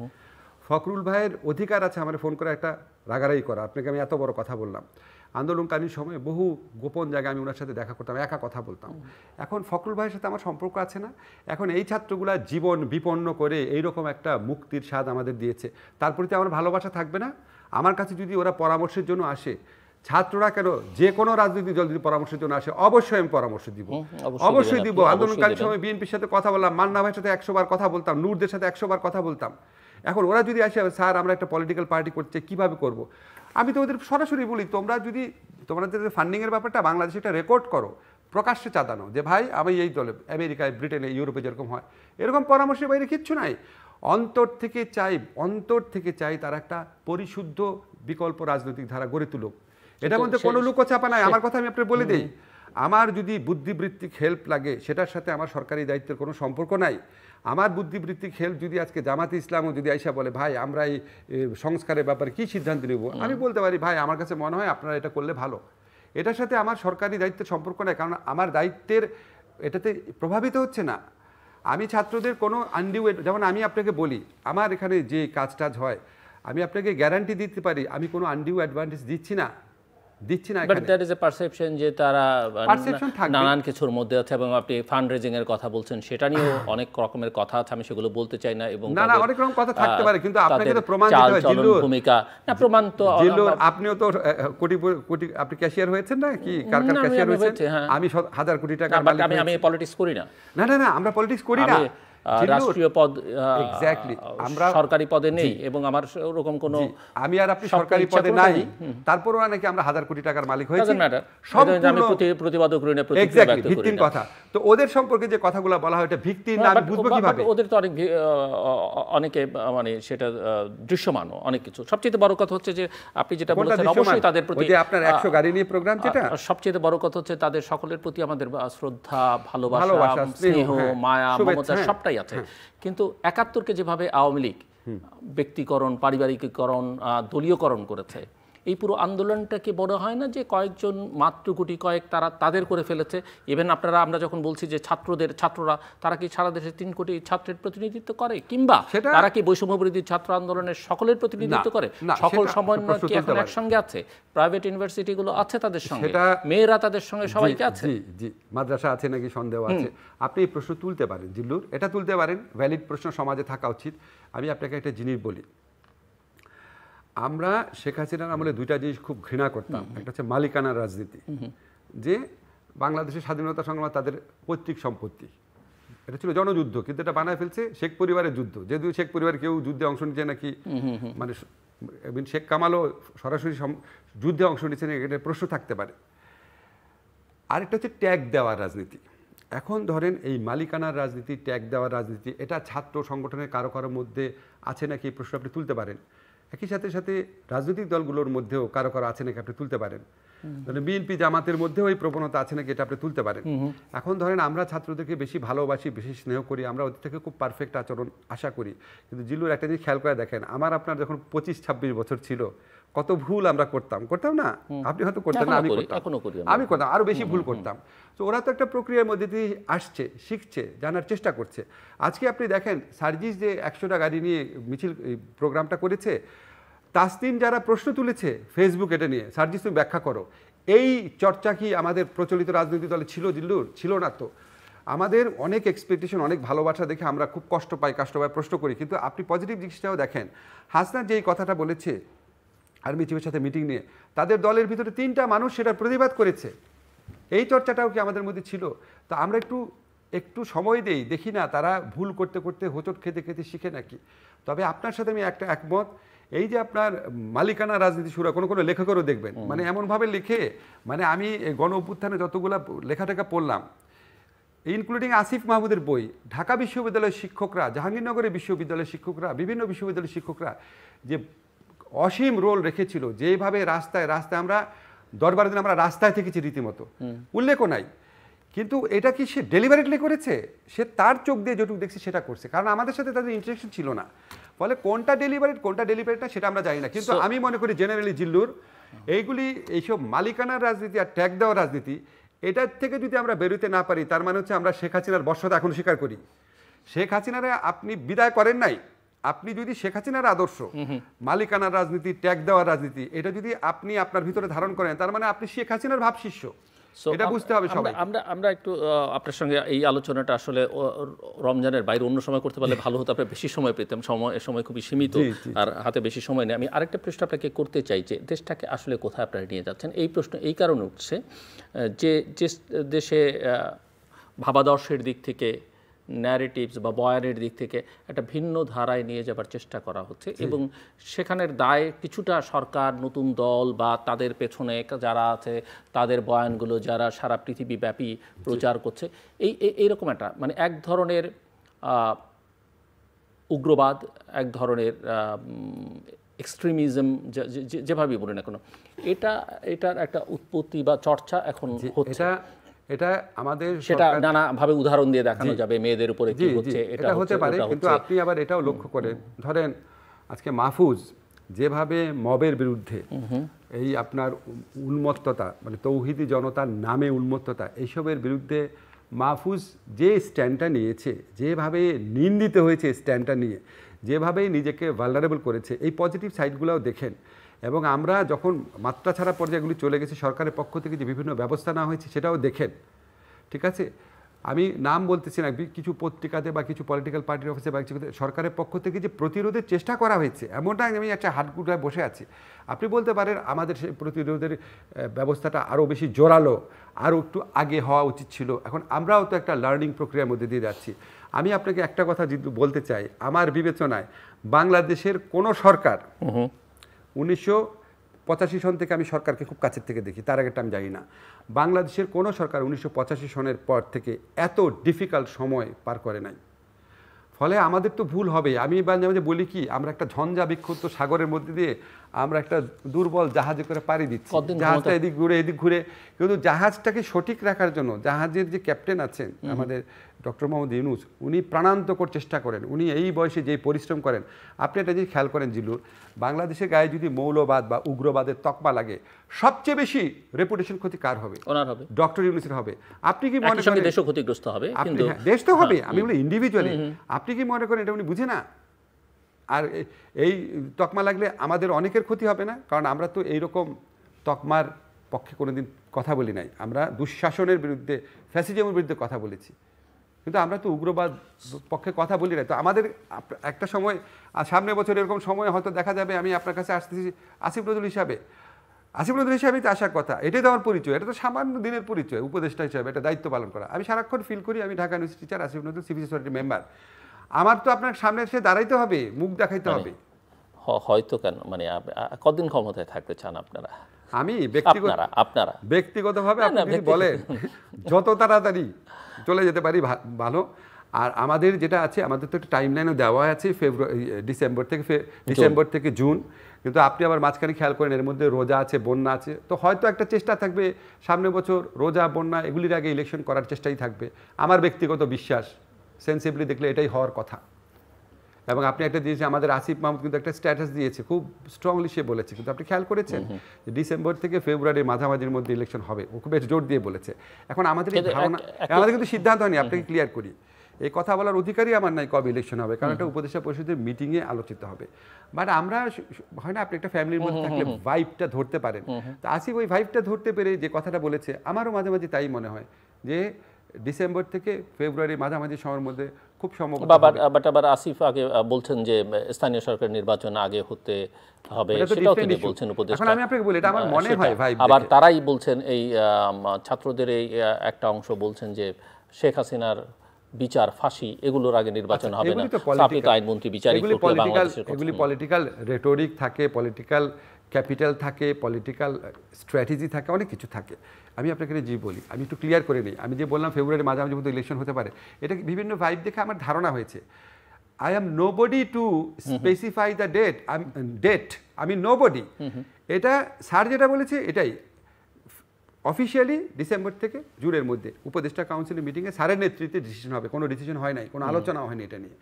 Speaker 1: ফখরুল ভাইয়ের অধিকার আছে আমার ফোন করে একটা রাগারাগি করা। আপনাকে আমি এত বড় কথা বললাম, আন্দোলনকালীন সময়ে বহু গোপন জায়গায় আমি ওনার সাথে দেখা করতাম, একা কথা বলতাম। এখন ফখরুল ভাইয়ের সাথে আমার সম্পর্ক আছে না? এখন এই ছাত্রগুলা জীবন বিপন্ন করে এইরকম একটা মুক্তির স্বাদ আমাদের দিয়েছে, তার প্রতি আমার ভালোবাসা থাকবে না? আমার কাছে যদি ওরা পরামর্শের জন্য আসে, ছাত্ররা কেন, যে কোনো রাজনৈতিক দল যদি পরামর্শের জন্য আসে, অবশ্যই আমি পরামর্শ দিব, অবশ্যই দিব। আন্দোলনকালীন সময় বিএনপির সাথে কথা বললাম, মান্না ভাইয়ের সাথে 100 বার কথা বলতাম, নূরদের সাথে 100 বার কথা বলতাম। এখন ওরা যদি আসে, স্যার আমরা একটা পলিটিক্যাল পার্টি করছে, কিভাবে করব? আমি তো ওদের সরাসরি বলি, তোমাদের ফান্ডিংয়ের ব্যাপারটা বাংলাদেশে একটা রেকর্ড করো, প্রকাশ্যে চাঁদানো, যে ভাই আমি এই দলে, আমেরিকায়, ব্রিটেনে, ইউরোপে যেরকম হয় এরকম পরামর্শের বাইরে কিচ্ছু নাই। অন্তর থেকে চাই তারা একটা পরিশুদ্ধ বিকল্প রাজনৈতিক ধারা গড়ে তুলুক। এটার মধ্যে কোনো লুকোচাপা নাই। আমার কথা আমি আপনাকে বলে দিই, আমার যদি বুদ্ধিবৃত্তিক হেল্প লাগে, সেটার সাথে আমার সরকারি দায়িত্বের কোনো সম্পর্ক নাই। আমার বুদ্ধিবৃত্তিক হেল্প যদি আজকে জামাতে ইসলামও যদি আইসা বলে, ভাই আমরা এই সংস্কারের ব্যাপারে কী সিদ্ধান্ত নেব, আমি বলতে পারি, ভাই আমার কাছে মনে হয় আপনারা এটা করলে ভালো। এটার সাথে আমার সরকারি দায়িত্বের সম্পর্ক নাই, কারণ আমার দায়িত্বের এটাতে প্রভাবিত হচ্ছে না। আমি ছাত্রদের কোনো আনডিউ, যেমন আমি আপনাকে বলি, আমার এখানে যে কাজ হয়, আমি আপনাকে গ্যারান্টি দিতে পারি আমি কোনো আনডিউ অ্যাডভান্টেজ দিচ্ছি না।
Speaker 2: But that is a perception যে তারা নানান কিছুর মধ্যে আছে, এবং আপনি ফান্ড রেজিং এর কথা বলছেন, সেটা নিয়েও অনেক রকমের কথা আছে, আমি সেগুলো বলতে চাই না। এবং
Speaker 1: না অনেক রকম কথা থাকতে পারে, কিন্তু আপনাকে তো প্রমাণ দিতে হবে। জিল্লুর
Speaker 2: ভূমিকা না, প্রমাণ তো
Speaker 1: জিল্লুর, আপনিও তো কোটি আপনি ক্যাশিয়ার হয়েছেন না কি? কারকার ক্যাশিয়ার হয়েছেন, আমি 1000 কোটি টাকা মালিক।
Speaker 2: আমি পলিটিক্স করি না।
Speaker 1: না আমরা পলিটিক্স করি না,
Speaker 2: রাষ্ট্রীয় পদ,
Speaker 1: এক্স্যাক্টলি, আমরা
Speaker 2: সরকারি পদে নেই, এবং আমার ওরকম কোনো,
Speaker 1: আমি আর আপনি সরকারি পদে নাই, তারপরও নাকি আমরা 1000 কোটি টাকার মালিক হয়েছি,
Speaker 2: আমি প্রতিবাদ করি না, প্রতিক্রিয়া ব্যক্ত করি না।
Speaker 1: কথা তো ওদের সম্পর্কে যে কথাগুলো বলা হয়, এটা ভিত্তিহীন না, আমি বুঝবো কিভাবে?
Speaker 2: ওদের তো অনেকে মানে সেটা দৃশ্যমান অনেক কিছু। সবচেয়ে বড় কথা হচ্ছে যে আপনি যেটা বলেছেন, অবশ্যই তাদের প্রতি,
Speaker 1: আপনার 100 গাড়ি নিয়ে প্রোগ্রাম, যেটা
Speaker 2: সবচেয়ে বড় কথা হচ্ছে তাদের সকলের প্রতি আমাদের শ্রদ্ধা, ভালোবাসা, স্নেহ, মায়া, মমতা সবটাই আছে। কিন্তু 71কে যেভাবে আওয়ামী লীগ ব্যক্তিকরণ, পারিবারিকীকরণ, দলীয়করণ করেছে, এই পুরো আন্দোলনটাকে বড় হয় না যে কয়েকজন মাত্র গুটি কয়েক তারা তাদের করে ফেলেছে? ইভেন আমরা যখন বলছি যে ছাত্ররা, তারা কি সারা দেশে 3 কোটি ছাত্রের প্রতিনিধিত্ব করে, কিংবা তারা কি বৈষম্য বিরোধী ছাত্র আন্দোলনের সকলের প্রতিনিধিত্ব করে? সকল সমন্বয় কি এখন একসঙ্গে আছে? প্রাইভেট ইউনিভার্সিটিগুলো আছে তাদের সঙ্গে, মেয়েরা তাদের সঙ্গে সবাইকে আছে,
Speaker 1: জি মাদ্রাসা আছে নাকি সন্দেহ আছে। আপনি এই প্রশ্ন তুলতে পারেন জিল্লুর, এটা তুলতে পারেন, ভ্যালিড প্রশ্ন সমাজে থাকা উচিত। আমি আপনাকে একটা জিনিস বলি, আমরা শেখ হাসিনার আমলে 2টা জিনিস খুব ঘৃণা করতাম। একটা হচ্ছে মালিকানার রাজনীতি, যে বাংলাদেশের স্বাধীনতা সংগ্রাম তাদের পৈতৃক সম্পত্তি, এটা ছিল জনযুদ্ধ, কিন্তু এটা বানায় ফেলছে শেখ পরিবারের যুদ্ধ। যেহেতু শেখ পরিবার কেউ যুদ্ধে অংশ নিচ্ছে নাকি, মানে শেখ কামালও সরাসরি যুদ্ধে অংশ নিচ্ছে নাকি, এটা প্রশ্ন থাকতে পারে। আরেকটা হচ্ছে ট্যাগ দেওয়ার রাজনীতি। এখন ধরেন এই মালিকানার রাজনীতি, ট্যাগ দেওয়ার রাজনীতি, এটা ছাত্র সংগঠনের কারো কারোর মধ্যে আছে নাকি এই প্রশ্ন আপনি তুলতে পারেন। একই সাথে সাথে রাজনৈতিক দলগুলোর মধ্যেও কারো কারো আছে নাকি আপনি তুলতে পারেন। মানে বিএনপি জামাতের মধ্যেও এই প্রবণতা আছে নাকি এটা আপনি তুলতে পারেন। এখন ধরেন আমরা ছাত্রদেরকে বেশি ভালোবাসি, বেশি স্নেহ করি, আমরা ওদের থেকে খুব পারফেক্ট আচরণ আশা করি, কিন্তু জিল্লুর একটা জিনিস খেয়াল করে দেখেন, আমার আপনার যখন 25-26 বছর ছিল কত ভুল আমরা করতাম না? আপনি হয়তো করতেন না, আমি করতাম, আরো বেশি ভুল করতাম। তো ওরা তো একটা প্রক্রিয়ার মধ্যে দিয়ে আসছে, শিখছে, জানার চেষ্টা করছে। আজকে আপনি দেখেন সার্জিস যে 100টা গাড়ি নিয়ে মিছিল প্রোগ্রামটা করেছে, তাসনিম যারা প্রশ্ন তুলেছে ফেসবুক এটা নিয়ে, সার্জিস তুমি ব্যাখ্যা করো, এই চর্চা কি আমাদের প্রচলিত রাজনৈতিক দলে ছিল জিল্লুর? ছিল না তো। আমাদের অনেক এক্সপেকটেশন, অনেক ভালোবাসা দেখে আমরা খুব কষ্ট পাই, প্রশ্ন করি। কিন্তু আপনি পজিটিভ জিনিসটাও দেখেন, হাসনাত যে এই কথাটা বলেছে আর্মি চিফের সাথে মিটিং নিয়ে, তাদের দলের ভিতরে 3টা মানুষ সেটা প্রতিবাদ করেছে। এই চর্চাটাও কি আমাদের মধ্যে ছিল? তো আমরা একটু সময় দেই, দেখি না তারা ভুল করতে করতে হোঁচট খেতে খেতে শিখে নাকি। তবে আপনার সাথে আমি একটা একমত, এই যে আপনার মালিকানা রাজনীতি শুরু, কোনো লেখকেরও দেখবেন মানে এমনভাবে লিখে, মানে আমি গণ অভ্যুত্থানে যতগুলা লেখাটেখা পড়লাম, ইনক্লুডিং আসিফ মাহমুদের বই, ঢাকা বিশ্ববিদ্যালয়ের শিক্ষকরা, জাহাঙ্গীরনগরের বিশ্ববিদ্যালয়ের শিক্ষকরা, বিভিন্ন বিশ্ববিদ্যালয়ের শিক্ষকরা যে অসীম রোল রেখেছিল, যেভাবে রাস্তায় আমরা দরবারের দিন আমরা রাস্তায় থেকেছি রীতিমতো, উল্লেখও নাই। কিন্তু এটা কি সে ডেলিভারেটলি করেছে? সে তার চোখ দিয়ে যেটুকু দেখছি সেটা করছে, কারণ আমাদের সাথে তাদের ইন্টারেকশন ছিল না। ফলে কোনটা ডেলিভারেট না সেটা আমরা জানি না। কিন্তু আমি মনে করি জেনারেলি জিল্লুর এইসব মালিকানার রাজনীতি আর ট্যাগ দেওয়ার রাজনীতি, এটার থেকে যদি আমরা বেরোতে না পারি, তার মানে হচ্ছে আমরা শেখ হাসিনার বর্ষতা এখন স্বীকার করি। শেখ হাসিনারে আপনি বিদায় করেন নাই, আপনি যদি শেখ হাসিনার আদর্শ মালিকানার রাজনীতি, ট্যাগ দেওয়ার রাজনীতি, এটা যদি আপনি আপনার ভিতরে ধারণ করেন, তার মানে আপনি শেখ হাসিনার ভাব শিষ্য। এটা বুঝতে হবে সবাই।
Speaker 2: আমরা একটু আপনার সঙ্গে এই আলোচনাটা আসলে রমজানের বাইরে অন্য সময় করতে পারলে ভালো হতো, আপনার বেশি সময় পেতাম, সময় খুবই সীমিত আর হাতে বেশি সময় নেই। আমি আরেকটা প্রশ্ন আপনাকে করতে চাই যে দেশটাকে আসলে কোথায় আপনারা নিয়ে যাচ্ছেন? এই প্রশ্ন এই কারণে উঠছে যে দেশে ভাবাদর্শের দিক থেকে, ন্যারেটিভস বা বয়ানের দিক থেকে একটা ভিন্ন ধারায় নিয়ে যাবার চেষ্টা করা হচ্ছে, এবং সেখানের দায় কিছুটা সরকার, নতুন দল বা তাদের পেছনে যারা আছে তাদের বয়ানগুলো যারা সারা পৃথিবীব্যাপী প্রচার করছে, এইরকম একটা মানে এক ধরনের উগ্রবাদ, এক ধরনের এক্সট্রিমিজম, যেভাবেই বলি না কেন, এটার একটা উৎপত্তি বা চর্চা এখন হচ্ছে।
Speaker 1: এটা আমাদের
Speaker 2: সেটা নানাভাবে উদাহরণ দিয়ে দেখানো যাবে, মেয়েদের উপরে কি হচ্ছে এটা
Speaker 1: হতে পারে। কিন্তু আপনি আবার এটাও লক্ষ্য করেন, ধরেন আজকে মাহফুজ যেভাবে মবের বিরুদ্ধে, এই আপনার উন্মত্ততা, মানে তৌহিদি জনতার নামে উন্মত্ততা, এইসবের বিরুদ্ধে মাহফুজ যে স্ট্যান্ডটা নিয়েছে, যেভাবে নিন্দিত হয়েছে স্ট্যান্ডটা নিয়ে, যেভাবেই নিজেকে ভালনারেবল করেছে, এই পজিটিভ সাইডগুলোও দেখেন। এবং আমরা যখন মাত্রা ছাড়া পর্যায়গুলি চলে গেছে, সরকারের পক্ষ থেকে যে বিভিন্ন ব্যবস্থা নেওয়া হয়েছে সেটাও দেখেন। ঠিক আছে, আমি নাম বলতেছি না, কিছু পত্রিকাতে বা কিছু পলিটিক্যাল পার্টির অফিসে বা কিছু সরকারের পক্ষ থেকে যে প্রতিরোধের চেষ্টা করা হয়েছে, এমনটা আমি একটা হাটগুটায় বসে আছি। আপনি বলতে পারেন আমাদের সেই প্রতিরোধের ব্যবস্থাটা আরও বেশি জোরালো, আরও একটু আগে হওয়া উচিত ছিল। এখন আমরাও তো একটা লার্নিং প্রক্রিয়ার মধ্যে দিয়ে যাচ্ছি। আমি আপনাকে একটা কথা বলতে চাই, আমার বিবেচনায় বাংলাদেশের কোনো সরকার 1985 সন থেকে আমি সরকারকে খুব কাছের থেকে দেখি, তার আগেটা আমি জানি না, বাংলাদেশের কোনো সরকার 1985 সনের পর থেকে এত ডিফিকাল্ট সময় পার করে নাই। ফলে আমাদের তো ভুল হবে। আমি মাঝে বলি কি, আমরা একটা ঝঞ্ঝা বিক্ষুব্ধ সাগরের মধ্যে দিয়ে আমরা একটা দুর্বল জাহাজে করে পাড়ি দিচ্ছি, জাহাজটা এদিক ঘুরে। কিন্তু জাহাজটাকে সঠিক রাখার জন্য জাহাজের যে ক্যাপ্টেন আছেন আমাদের ডক্টর মোহাম্মদ ইউনূস, উনি প্রাণান্তকর চেষ্টা করেন, উনি এই বয়সে যেই পরিশ্রম করেন। আপনি এটা যে খেয়াল করেন জিল্লুর, বাংলাদেশের গায়ে যদি মৌলবাদ বা উগ্রবাদের তকমা লাগে, সবচেয়ে বেশি রেপুটেশন ক্ষতি কার হবে?
Speaker 2: ওনার হবে,
Speaker 1: ডক্টর ইউনূসের হবে। আপনি কি মনে করেন
Speaker 2: দেশও ক্ষতিগ্রস্ত হবে? কিন্তু
Speaker 1: দেশ তো হবে, আমি বলি ইন্ডিভিজুয়ালি। আপনি কি মনে করেন এটা উনি বুঝে না? আর এই তকমা লাগলে আমাদের অনেকের ক্ষতি হবে না? কারণ আমরা তো এইরকম তকমার পক্ষে কোনোদিন কথা বলি নাই। আমরা দুঃশাসনের বিরুদ্ধে, ফ্যাসিজমের বিরুদ্ধে কথা বলেছি, কিন্তু আমরা তো উগ্রবাদ পক্ষে কথা বলি না। তো আমাদের একটা সময়, সামনের বছর এরকম সময় হয়তো দেখা যাবে আমি আপনার কাছে আসতেছি আসিফ নজরুল হিসাবে, আসিফ নজরুল হিসাবেই তো আসার কথা, এটাই তো আমার পরিচয়, এটা তো সামান্য দিনের পরিচয়, উপদেষ্টা হিসাবে এটা দায়িত্ব পালন করা। আমি সারাক্ষণ ফিল করি আমি Dhaka university teacher, Asif Nazrul civil সোসাইটির মেম্বার, আমার তো আপনার সামনে এসে দাঁড়াইতে হবে, মুখ দেখাইতে হবে।
Speaker 2: হয়তো কেন, মানে কতদিন ক্ষমতায় থাকতে চান আপনারা?
Speaker 1: আমি
Speaker 2: আপনারা
Speaker 1: ব্যক্তিগতভাবে আপনি যদি বলেন যত তাড়াতাড়ি চলে যেতে পারি ভালো। আর আমাদের যেটা আছে, আমাদের তো একটা টাইম লাইনও দেওয়া আছে, ডিসেম্বর থেকে জুন, কিন্তু আপনি আবার মাঝখানে খেয়াল করেন এর মধ্যে রোজা আছে, বন্যা আছে, তো হয়তো একটা চেষ্টা থাকবে সামনের বছর রোজা বন্যা এগুলির আগে ইলেকশন করার চেষ্টাই থাকবে। আমার ব্যক্তিগত বিশ্বাস, সেন্সিবলি দেখলে এটাই হওয়ার কথা। এবং আপনি একটা দিয়েছে, আমাদের আসিফ মাহমুদ কিন্তু একটা স্ট্যাটাস দিয়েছে, খুব স্ট্রংলি সে বলেছে, কিন্তু আপনি খেয়াল করেছেন যে ডিসেম্বর থেকে ফেব্রুয়ারির মাঝামাঝির মধ্যে ইলেকশন হবে, ও খুব বেশ জোর দিয়ে বলেছে। এখন আমাদের এই ধারণা, আমাদের কিন্তু সিদ্ধান্ত হয়নি, আপনাকে ক্লিয়ার করি, এই কথা বলার অধিকারই আমার নাই কবে ইলেকশন হবে, কারণ এটা উপদেষ্টা পরিষদের মিটিংয়ে আলোচিত হবে। বাট আমরা হয় না, আপনি একটা ফ্যামিলির মধ্যে থাকলে ভাইবটা ধরতে পারেন, তো আসিফ ওই ভাইবটা ধরতে পেরে যে কথাটা বলেছে, আমারও মাঝে মাঝে তাই মনে হয় যে ডিসেম্বর থেকে ফেব্রুয়ারি মাঝামাঝি সময়ের মধ্যে খুব সম্ভব।
Speaker 2: বাট আবার আসিফ আগে বলছেন যে স্থানীয় সরকার নির্বাচন আগে হতে হবে, সেটাও তিনি বলছেন উপদেষ্টা।
Speaker 1: এখন আমি আপনাকে বলি, এটা আমার মনে হয় ভাই,
Speaker 2: আবার তারাই বলছেন, এই ছাত্রদের এই একটা অংশ বলছেন যে শেখ হাসিনার বিচার, ফাঁসি, এগুলোর আগে নির্বাচন হবে না, স্থাপিত আইনমন্ত্রী বিচারিক প্রক্রিয়া বাংলাদেশের কথা।
Speaker 1: এগুলি পলিটিক্যাল রেটরিক থাকে, পলিটিক্যাল ক্যাপিটাল থাকে, পলিটিক্যাল স্ট্র্যাটেজি থাকে, অনেক কিছু থাকে। আমি আপনাকে যে বলি, আমি একটু ক্লিয়ার করে নিই, আমি যে বললাম ফেব্রুয়ারি মাঝামাঝি মধ্যে ইলেকশন হতে পারে, এটা বিভিন্ন ভাইব দেখে আমার ধারণা হয়েছে। I am nobody to specify the date, আমি নোবডি। এটা স্যার যেটা বলেছে এটাই অফিসিয়ালি ডিসেম্বর থেকে জুনের মধ্যে উপদেষ্টা কাউন্সিলের মিটিংয়ে স্যারের নেতৃত্বে ডিসিশন হবে, কোনো ডিসিশন হয় নাই, কোনো আলোচনা হয়নি এটা নিয়ে।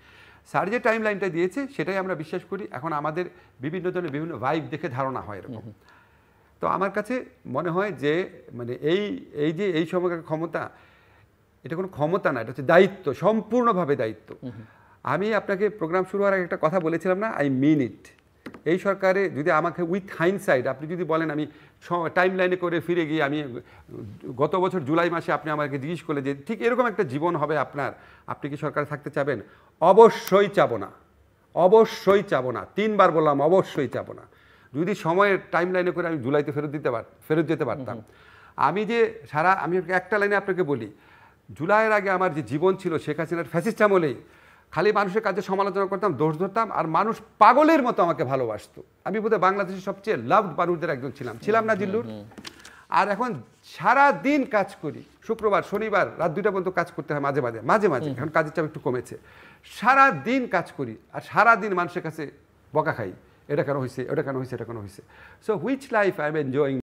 Speaker 1: স্যার যে টাইম লাইনটা দিয়েছে সেটাই আমরা বিশ্বাস করি। এখন আমাদের বিভিন্ন জনের বিভিন্ন ভাইব দেখে ধারণা হয় এরকম। তো আমার কাছে মনে হয় যে মানে এই সময়কার ক্ষমতা, এটা কোনো ক্ষমতা না, এটা হচ্ছে দায়িত্ব, সম্পূর্ণভাবে দায়িত্ব। আমি আপনাকে প্রোগ্রাম শুরু হওয়ার আগে একটা কথা বলেছিলাম না, আই মিন ইট। এই সরকারে যদি আমাকে উইথ হাইন্ডসাইট আপনি যদি বলেন, আমি টাইম লাইনে করে ফিরে গিয়ে আমি গত বছর জুলাই মাসে আপনি আমাকে জিজ্ঞেস করলে যে ঠিক এরকম একটা জীবন হবে আপনার, আপনি কি সরকারে থাকতে চাবেন? অবশ্যই চাবো না, অবশ্যই চাবো না, 3 বার বললাম অবশ্যই চাবো না। যদি সময়ের টাইম লাইনে করে আমি জুলাইতে ফেরত যেতে পারতাম, আমি একটা লাইনে আপনাকে বলি, জুলাইয়ের আগে আমার যে জীবন ছিল শেখ হাসিনার ফ্যাসিস্ট আমলেই, খালি মানুষের কাছে সমালোচনা করতাম, দোষ ধরতাম, আর মানুষ পাগলের মতো আমাকে ভালোবাসতো। আমি বোধহয় বাংলাদেশের সবচেয়ে লাভড মানুষদের একজন ছিলাম না জিল্লুর? আর এখন সারা দিন কাজ করি, শুক্রবার শনিবার রাত 2টা পর্যন্ত কাজ করতে হয় মাঝে মাঝে, এখন কাজের চাপ একটু কমেছে। সারা দিন কাজ করি আর সারা দিন মানুষের কাছে বকা খাই, এটা কেন হয়েছে, ওটা কেন হয়েছে, এটা কেন হয়েছে। So which life I am enjoying